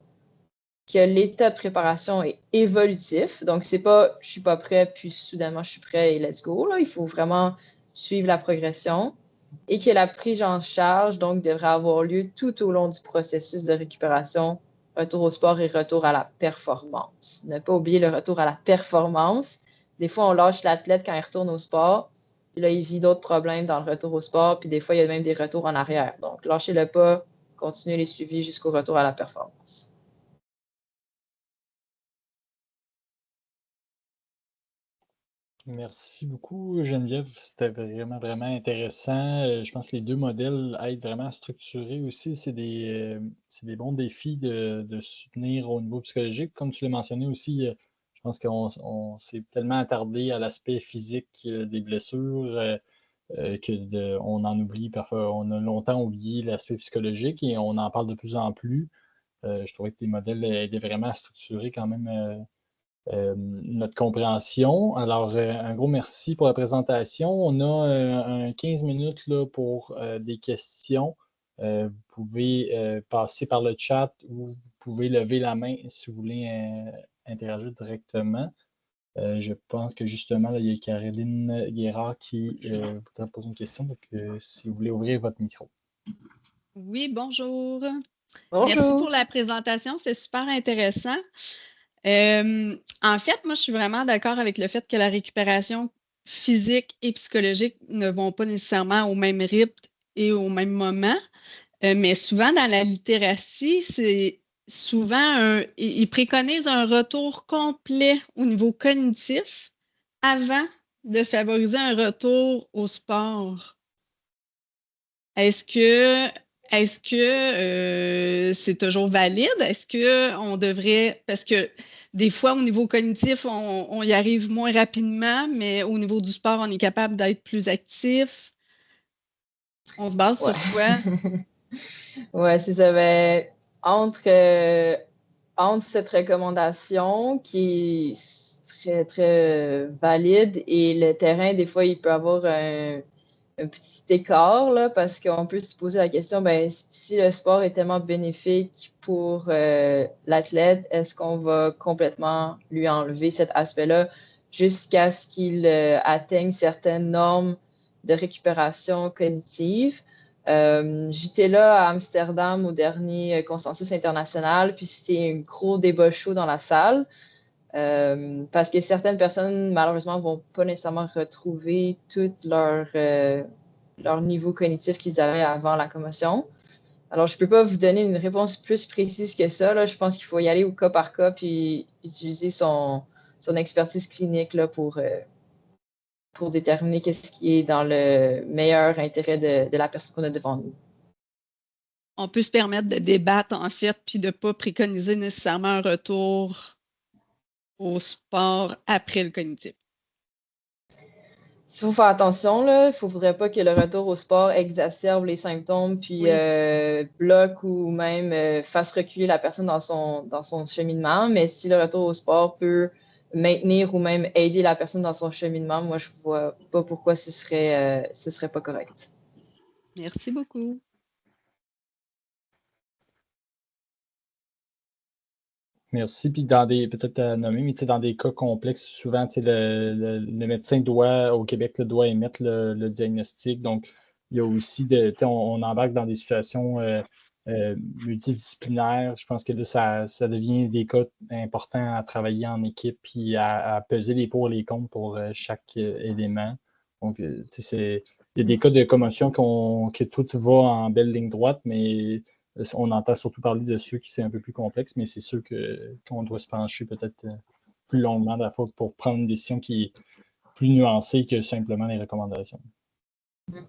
que l'état de préparation est évolutif. Donc, c'est pas je suis pas prêt, puis soudainement je suis prêt et let's go. Là. Il faut vraiment suivre la progression. et que la prise en charge donc devrait avoir lieu tout au long du processus de récupération, retour au sport et retour à la performance. Ne pas oublier le retour à la performance. Des fois, on lâche l'athlète quand il retourne au sport, puis là, il vit d'autres problèmes dans le retour au sport, puis des fois, il y a même des retours en arrière. Donc, lâchez-le pas, continuez les suivis jusqu'au retour à la performance. Merci beaucoup, Geneviève. C'était vraiment, vraiment intéressant. Je pense que les deux modèles aident vraiment à structurer aussi. C'est des bons défis de soutenir au niveau psychologique. Comme tu l'as mentionné aussi, je pense qu'on s'est tellement attardé à l'aspect physique des blessures on en oublie parfois. On a longtemps oublié l'aspect psychologique et on en parle de plus en plus. Je trouvais que les modèles aidaient vraiment à structurer quand même notre compréhension. Alors, un gros merci pour la présentation. On a un 15 minutes là, pour des questions. Vous pouvez passer par le chat ou vous pouvez lever la main si vous voulez interagir directement. Je pense que justement, là, il y a Caroline Guérard qui voudrait poser une question. Donc, si vous voulez ouvrir votre micro. Oui, bonjour. Merci Bonjour! pour la présentation, c'est super intéressant. En fait, moi, je suis vraiment d'accord avec le fait que la récupération physique et psychologique ne vont pas nécessairement au même rythme et au même moment. Mais souvent, dans la littératie, c'est souvent ils préconisent un retour complet au niveau cognitif avant de favoriser un retour au sport. Est-ce que c'est toujours valide? Est-ce qu'on devrait, parce que des fois, au niveau cognitif, on y arrive moins rapidement, mais au niveau du sport, on est capable d'être plus actif. On se base Ouais. sur quoi? Ouais, c'est ça. Ben, entre cette recommandation qui est très, très valide et le terrain, des fois, il peut avoir un petit écart, là, parce qu'on peut se poser la question, ben, si le sport est tellement bénéfique pour l'athlète, est-ce qu'on va complètement lui enlever cet aspect-là jusqu'à ce qu'il atteigne certaines normes de récupération cognitive? J'étais là à Amsterdam au dernier consensus international, puis c'était un gros débat chaud dans la salle. Parce que certaines personnes, malheureusement, ne vont pas nécessairement retrouver tout leur niveau cognitif qu'ils avaient avant la commotion. Alors, je ne peux pas vous donner une réponse plus précise que ça. Là. Je pense qu'il faut y aller au cas par cas puis utiliser son expertise clinique là, pour déterminer qu'est-ce qui est dans le meilleur intérêt de la personne qu'on a devant nous. On peut se permettre de débattre, en fait, puis de ne pas préconiser nécessairement un retour au sport après le cognitif. Il faut faire attention, il ne faudrait pas que le retour au sport exacerbe les symptômes, puis bloque ou même fasse reculer la personne dans son cheminement. Mais si le retour au sport peut maintenir ou même aider la personne dans son cheminement, moi, je ne vois pas pourquoi ce serait pas correct. Merci beaucoup. Merci. Puis peut-être à nommer, mais dans des cas complexes, souvent, le médecin au Québec, doit émettre le diagnostic. Donc, il y a aussi on embarque dans des situations multidisciplinaires. Je pense que là, ça devient des cas importants à travailler en équipe puis à peser les pour et les contre pour chaque élément. Donc, il y a des cas de commotion que tout va en belle ligne droite, mais on entend surtout parler de ceux qui c'est un peu plus complexe, mais c'est ceux qu'on doit se pencher peut-être plus longuement à la fois pour prendre une décision qui est plus nuancée que simplement les recommandations.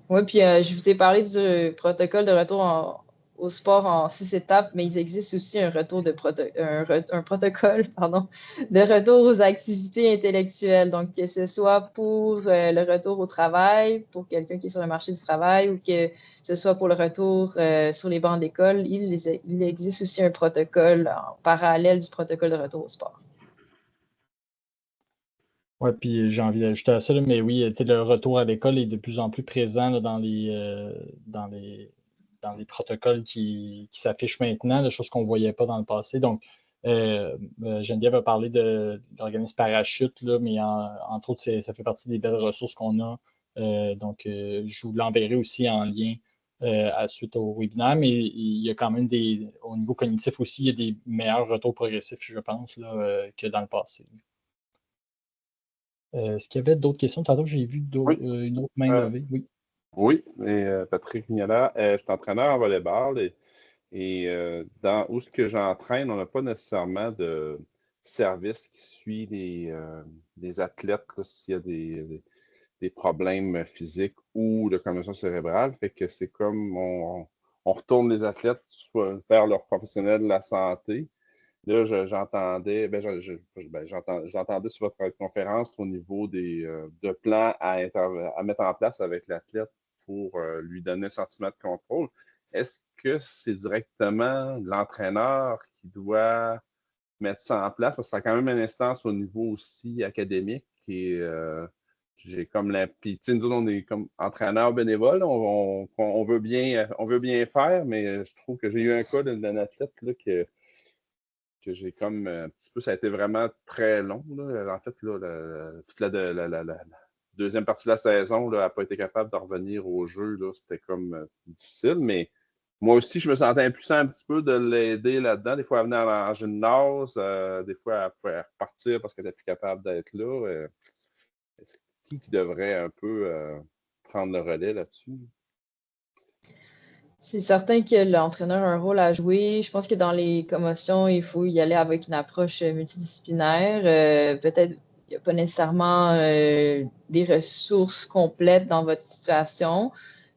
Oui, puis je vous ai parlé du protocole de retour au sport en 6 étapes, mais il existe aussi un protocole de retour aux activités intellectuelles. Donc, que ce soit pour le retour au travail, pour quelqu'un qui est sur le marché du travail, ou que ce soit pour le retour sur les bancs d'école, il existe aussi un protocole en parallèle du protocole de retour au sport. Oui, puis j'ai envie d'ajouter à ça, là, mais oui, le retour à l'école est de plus en plus présent là, dans les protocoles qui s'affichent maintenant, des choses qu'on ne voyait pas dans le passé. Donc, Geneviève a parlé de l'organisme Parachute, là, mais entre autres, ça fait partie des belles ressources qu'on a Donc, je vous l'enverrai aussi en lien suite au webinaire, mais il y a quand même au niveau cognitif aussi, il y a des meilleurs retours progressifs, je pense, là, que dans le passé. Est-ce qu'il y avait d'autres questions? Tantôt, j'ai vu une autre main levée. Oui. Oui, et Patrick Mignola, je suis entraîneur en volleyball et où ce que j'entraîne, on n'a pas nécessairement de service qui suit les athlètes s'il y a des problèmes physiques ou de commotion cérébrale. Fait que c'est comme on retourne les athlètes vers leurs professionnels de la santé. Là, j'entendais sur votre conférence au niveau de plans à mettre en place avec l'athlète pour lui donner un sentiment de contrôle. Est-ce que c'est directement l'entraîneur qui doit mettre ça en place? Parce que ça a quand même une instance au niveau aussi académique et j'ai comme puis, nous autres, on est comme entraîneurs bénévoles, on veut bien faire, mais je trouve que j'ai eu un cas d'un athlète là, que j'ai comme un petit peu, ça a été vraiment très long. Là. En fait, là, toute la deuxième partie de la saison, elle n'a pas été capable de revenir au jeu. C'était comme difficile, mais moi aussi, je me sentais impuissant un petit peu de l'aider là-dedans. Des fois, elle venait en gymnase, des fois, elle pouvait repartir parce qu'elle n'était plus capable d'être là. Qui devrait un peu prendre le relais là-dessus? C'est certain que l'entraîneur a un rôle à jouer. Je pense que dans les commotions, il faut y aller avec une approche multidisciplinaire. Peut-être qu'il n'y a pas nécessairement des ressources complètes dans votre situation,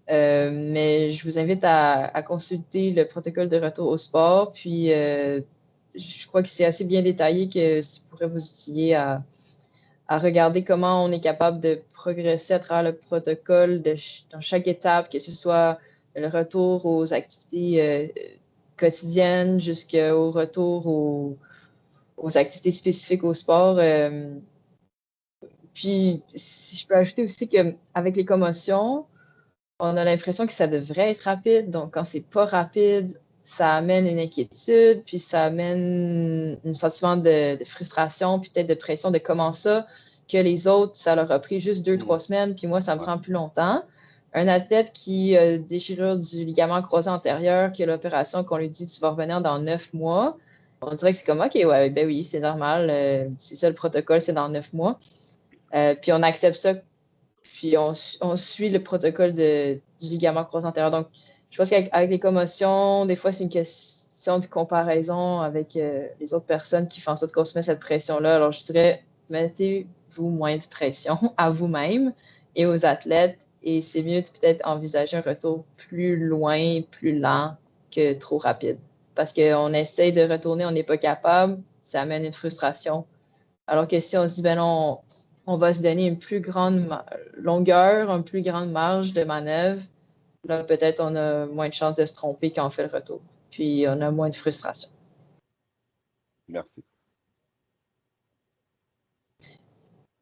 mais je vous invite à consulter le protocole de retour au sport. Puis, je crois que c'est assez bien détaillé que ça pourrait vous outiller à regarder comment on est capable de progresser à travers le protocole dans chaque étape, que ce soit le retour aux activités quotidiennes jusqu'au retour aux activités spécifiques au sport. Puis, si je peux ajouter aussi qu'avec les commotions, on a l'impression que ça devrait être rapide. Donc, quand c'est pas rapide, ça amène une inquiétude, puis ça amène un sentiment de frustration, puis peut-être de pression de comment ça, que les autres, ça leur a pris juste 2-3 semaines, puis moi, ça me prend plus longtemps. Un athlète qui a déchirure du ligament croisé antérieur, qui a l'opération qu'on lui dit tu vas revenir dans 9 mois, on dirait que c'est comme OK, ouais, ben oui, c'est normal, c'est ça le protocole, c'est dans 9 mois. Puis on accepte ça, puis on suit le protocole du ligament croisé antérieur. Donc, je pense qu'avec les commotions, des fois, c'est une question de comparaison avec les autres personnes qui font en sorte qu'on se met cette pression-là. Alors, je dirais, mettez-vous moins de pression à vous-même et aux athlètes, et c'est mieux de peut-être envisager un retour plus loin, plus lent que trop rapide. Parce qu'on essaye de retourner, on n'est pas capable, ça amène une frustration. Alors que si on se dit, ben non, on va se donner une plus grande longueur, une plus grande marge de manœuvre, là, peut-être on a moins de chances de se tromper quand on fait le retour. Puis, on a moins de frustration. Merci.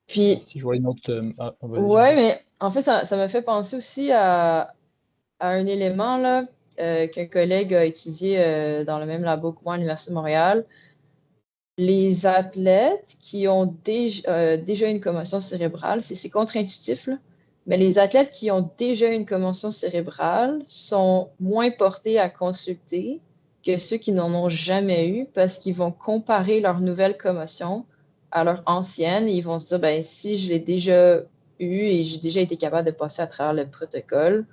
Puis, si je vois une autre... ouais, mais en fait, ça me fait penser aussi à un élément là, qu'un collègue a étudié dans le même labo que moi à l'Université de Montréal. Les athlètes qui ont déjà une commotion cérébrale, c'est contre-intuitif, là, mais les athlètes qui ont déjà une commotion cérébrale sont moins portés à consulter que ceux qui n'en ont jamais eu parce qu'ils vont comparer leur nouvelle commotion à leur ancienne et ils vont se dire, ben, si je l'ai déjà eu et j'ai déjà été capable de passer à travers le protocole,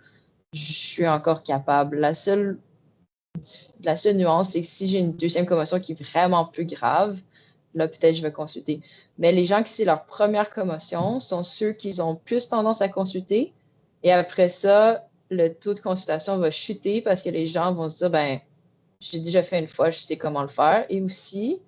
je suis encore capable. La seule nuance, c'est que si j'ai une deuxième commotion qui est vraiment plus grave, là, peut-être je vais consulter. Mais les gens qui c'est leur première commotion sont ceux qui ont plus tendance à consulter. Et après ça, le taux de consultation va chuter parce que les gens vont se dire, ben, j'ai déjà fait une fois, je sais comment le faire. Et aussi,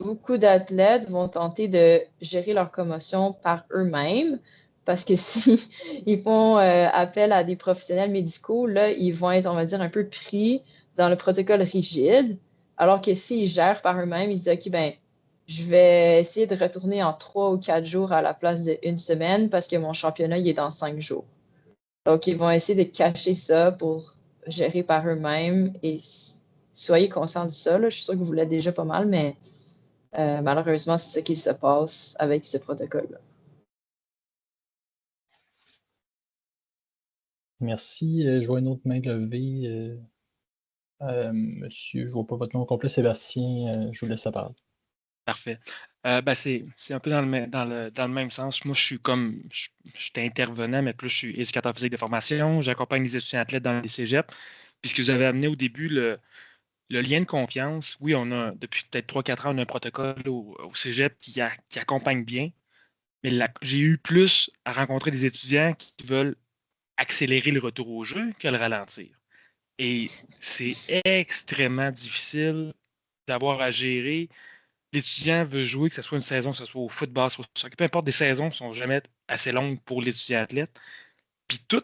beaucoup d'athlètes vont tenter de gérer leur commotion par eux-mêmes parce que si ils font appel à des professionnels médicaux, là, ils vont être, on va dire, un peu pris dans le protocole rigide, alors que s'ils gèrent par eux-mêmes, ils se disent, OK, ben, je vais essayer de retourner en 3 ou 4 jours à la place d'une semaine parce que mon championnat, il est dans 5 jours. Donc, ils vont essayer de cacher ça pour gérer par eux-mêmes et soyez conscients de ça. Là. Je suis sûre que vous l'êtes déjà pas mal, mais malheureusement, c'est ce qui se passe avec ce protocole-là. Merci. Je vois une autre main levée. Monsieur, je ne vois pas votre nom complet, Sébastien. Je vous laisse la parole. Parfait. C'est un peu dans le même sens. Moi, j'étais intervenant, mais plus je suis éducateur physique de formation. J'accompagne les étudiants athlètes dans les cégeps. Puis ce que vous avez amené au début, le lien de confiance, oui, depuis peut-être 3-4 ans, on a un protocole au cégep qui accompagne bien. Mais j'ai eu plus à rencontrer des étudiants qui veulent accélérer le retour au jeu que le ralentir. Et c'est extrêmement difficile d'avoir à gérer. L'étudiant veut jouer, que ce soit une saison, que ce soit au football, soit au soccer, peu importe, des saisons ne sont jamais assez longues pour l'étudiant athlète. Puis tout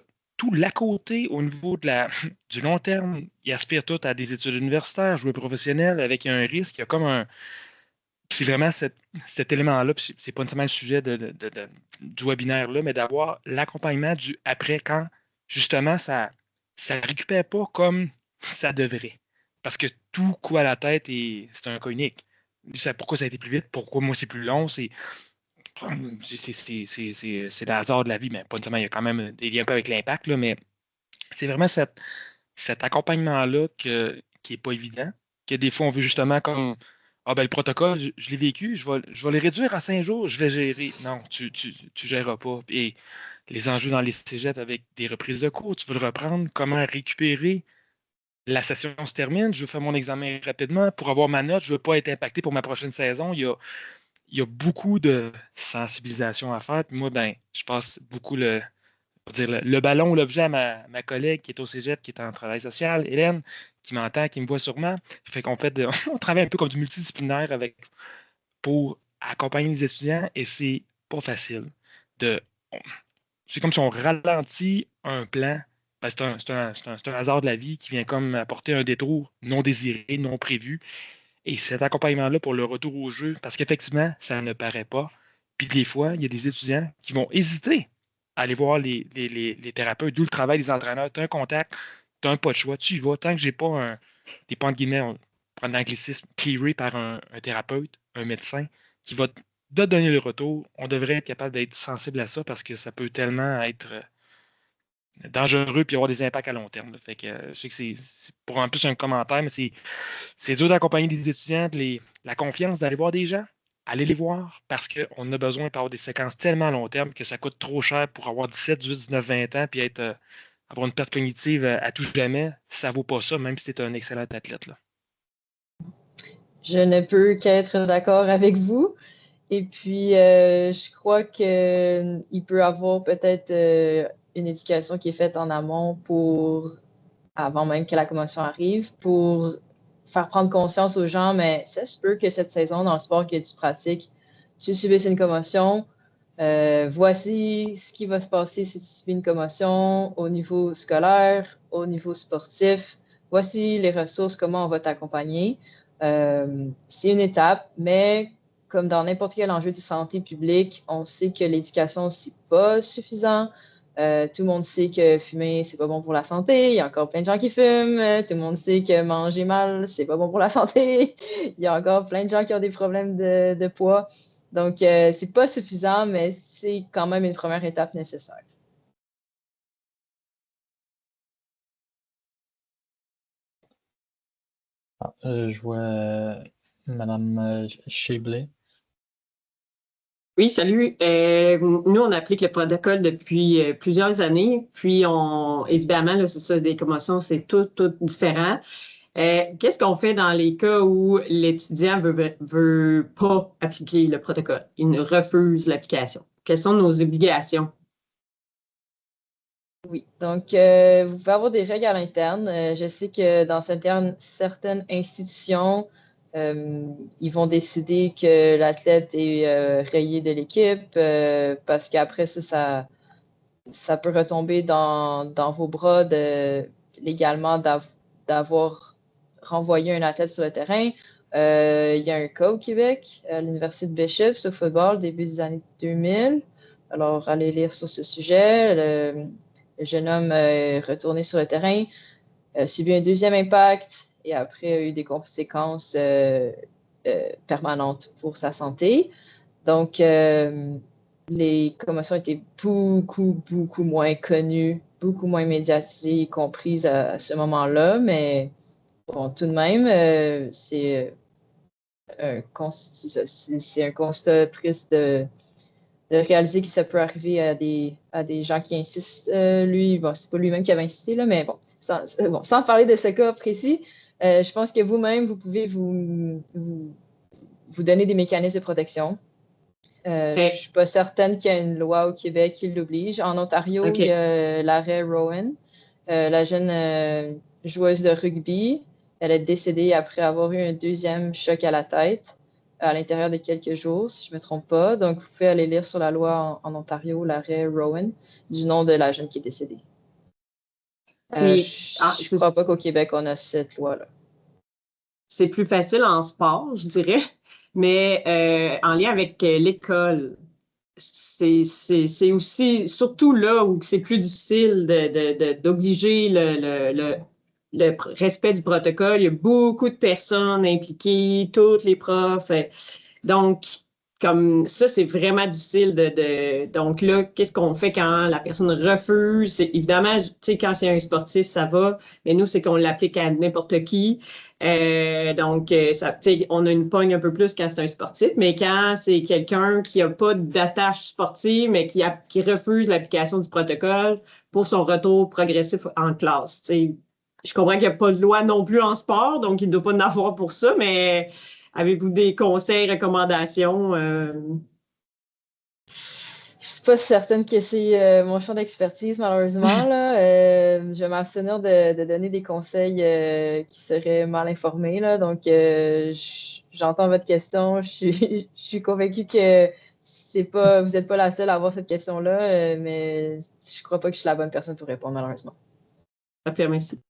l'à côté, au niveau du long terme, il aspire tout à des études universitaires, jouer professionnel, avec un risque. Il y a comme un. C'est vraiment cet élément-là, puis c'est pas nécessairement le sujet du webinaire-là, mais d'avoir l'accompagnement du après quand, justement, ça ne récupère pas comme ça devrait. Parce que tout coup à la tête, c'est un cas unique. Pourquoi ça a été plus vite? Pourquoi moi c'est plus long? C'est le hasard de la vie, mais pas nécessairement, il y a quand même des liens un peu avec l'impact, là, mais c'est vraiment cet accompagnement-là qui n'est pas évident, que des fois on veut justement comme ah ben le protocole, je l'ai vécu, je vais les réduire à 5 jours, je vais gérer. Non, tu ne géreras pas. Et les enjeux dans les cégeps avec des reprises de cours, tu veux le reprendre, comment récupérer. La session se termine, je veux faire mon examen rapidement pour avoir ma note, je ne veux pas être impacté pour ma prochaine saison. Il y a beaucoup de sensibilisation à faire. Puis moi, ben, je passe beaucoup on va dire le ballon ou l'objet à ma collègue qui est au cégep, qui est en travail social, Hélène, qui m'entend, qui me voit sûrement. Fait qu'on on travaille un peu comme du multidisciplinaire pour accompagner les étudiants et c'est pas facile. C'est comme si on ralentit un plan. Ben, c'est un hasard de la vie qui vient comme apporter un détour non désiré, non prévu. Et cet accompagnement-là pour le retour au jeu, parce qu'effectivement, ça ne paraît pas. Puis des fois, il y a des étudiants qui vont hésiter à aller voir les thérapeutes, d'où le travail des entraîneurs. Tu as un contact, tu n'as pas de choix, tu y vas. Tant que j'ai pas des points de guillemets, on prend l'anglicisme, clearé par un thérapeute, un médecin, qui va te donner le retour, on devrait être capable d'être sensible à ça parce que ça peut tellement être dangereux puis avoir des impacts à long terme. Là. Fait que je sais que c'est pour en plus un commentaire, mais c'est dur d'accompagner des étudiants, la confiance d'aller voir des gens, aller les voir parce qu'on a besoin d'avoir des séquences tellement à long terme que ça coûte trop cher pour avoir 17, 18, 19, 20 ans puis avoir une perte cognitive à tout jamais. Ça ne vaut pas ça, même si tu es un excellent athlète. Là. Je ne peux qu'être d'accord avec vous. Et puis, je crois qu'il peut y avoir peut-être une éducation qui est faite en amont avant même que la commotion arrive, pour faire prendre conscience aux gens, mais ça se peut que cette saison, dans le sport que tu pratiques, tu subisses une commotion. Voici ce qui va se passer si tu subis une commotion au niveau scolaire, au niveau sportif. Voici les ressources, comment on va t'accompagner. C'est une étape, mais comme dans n'importe quel enjeu de santé publique, on sait que l'éducation, c'est pas suffisant. Tout le monde sait que fumer, c'est pas bon pour la santé. Il y a encore plein de gens qui fument. Tout le monde sait que manger mal, c'est pas bon pour la santé. Il y a encore plein de gens qui ont des problèmes de poids. Donc, c'est pas suffisant, mais c'est quand même une première étape nécessaire. Je vois Mme Chablais. Oui, salut. Nous, on applique le protocole depuis plusieurs années. Puis, évidemment, là, c'est ça, des commotions, c'est tout différent. Qu'est-ce qu'on fait dans les cas où l'étudiant veut pas appliquer le protocole? Il refuse l'application. Quelles sont nos obligations? Oui, donc vous pouvez avoir des règles à l'interne. Je sais que dans certaines institutions, ils vont décider que l'athlète est rayé de l'équipe parce qu'après ça peut retomber dans vos bras légalement d'avoir renvoyé un athlète sur le terrain. Il y a un cas au Québec, à l'Université de Bishop, au football, début des années 2000. Alors, allez lire sur ce sujet. Le jeune homme est retourné sur le terrain, subi un deuxième impact et après a eu des conséquences permanentes pour sa santé. Donc, les commotions étaient beaucoup moins connues beaucoup moins médiatisé, comprise à ce moment-là, mais bon, tout de même, c'est un constat triste de réaliser que ça peut arriver à des gens qui insistent. Lui, bon, c'est pas lui-même qui avait insisté, là, mais bon, sans parler de ce cas précis, je pense que vous-même, vous pouvez vous donner des mécanismes de protection. Je ne suis pas certaine qu'il y a une loi au Québec qui l'oblige. En Ontario, il y a l'arrêt Rowan, la jeune joueuse de rugby. Elle est décédée après avoir eu un deuxième choc à la tête à l'intérieur de quelques jours, si je ne me trompe pas. Donc, vous pouvez aller lire sur la loi en Ontario, l'arrêt Rowan, du nom de la jeune qui est décédée. Je ne crois pas qu'au Québec, on a cette loi-là. C'est plus facile en sport, je dirais, mais en lien avec l'école, c'est aussi, surtout là où c'est plus difficile d'obliger le respect du protocole. Il y a beaucoup de personnes impliquées, toutes les profs. Donc, comme ça, c'est vraiment difficile donc là, qu'est-ce qu'on fait quand la personne refuse? Évidemment, tu sais, quand c'est un sportif, ça va, mais nous, c'est qu'on l'applique à n'importe qui. Donc, on a une pogne un peu plus quand c'est un sportif, mais quand c'est quelqu'un qui n'a pas d'attache sportive, mais qui refuse l'application du protocole pour son retour progressif en classe. Je comprends qu'il n'y a pas de loi non plus en sport, donc il ne doit pas en avoir pour ça, mais avez-vous des conseils, recommandations? Je ne suis pas certaine que c'est mon champ d'expertise, malheureusement. Là. Je vais m'abstenir de donner des conseils qui seraient mal informés. Là. Donc, j'entends votre question. Je suis convaincue que vous n'êtes pas la seule à avoir cette question-là, mais je ne crois pas que je suis la bonne personne pour répondre, malheureusement. Parfait, merci.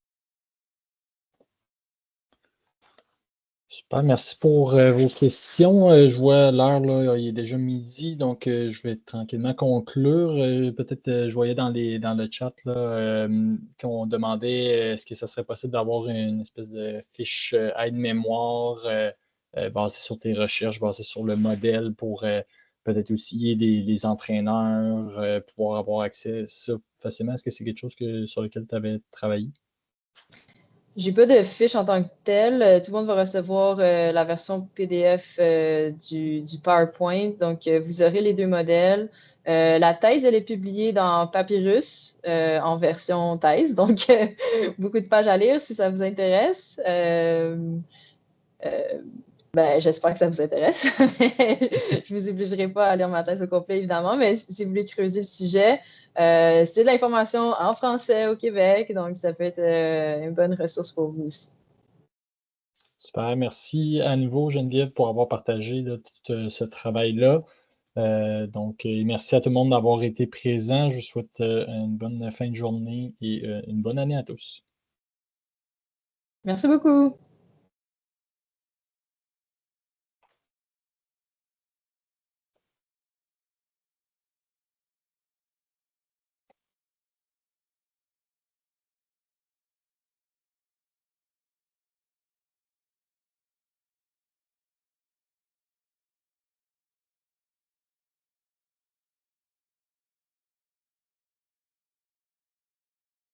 Super, merci pour vos questions. Je vois l'heure, là, il est déjà midi, donc je vais tranquillement conclure. Peut-être, je voyais dans le chat là, qu'on demandait est-ce que ça serait possible d'avoir une espèce de fiche aide-mémoire basée sur tes recherches, basée sur le modèle pour peut-être aussi les entraîneurs, pouvoir avoir accès à ça facilement. Est-ce que c'est quelque chose sur lequel tu avais travaillé? J'ai pas de fiche en tant que telle. Tout le monde va recevoir la version PDF du PowerPoint. Donc, vous aurez les deux modèles. La thèse, elle est publiée dans Papyrus en version thèse. Donc, beaucoup de pages à lire si ça vous intéresse. J'espère que ça vous intéresse. Je ne vous obligerai pas à lire ma thèse au complet, évidemment, mais si vous voulez creuser le sujet, c'est de l'information en français au Québec, donc ça peut être une bonne ressource pour vous aussi. Super, merci à nouveau Geneviève pour avoir partagé là, tout ce travail-là. Et merci à tout le monde d'avoir été présent. Je vous souhaite une bonne fin de journée et une bonne année à tous. Merci beaucoup.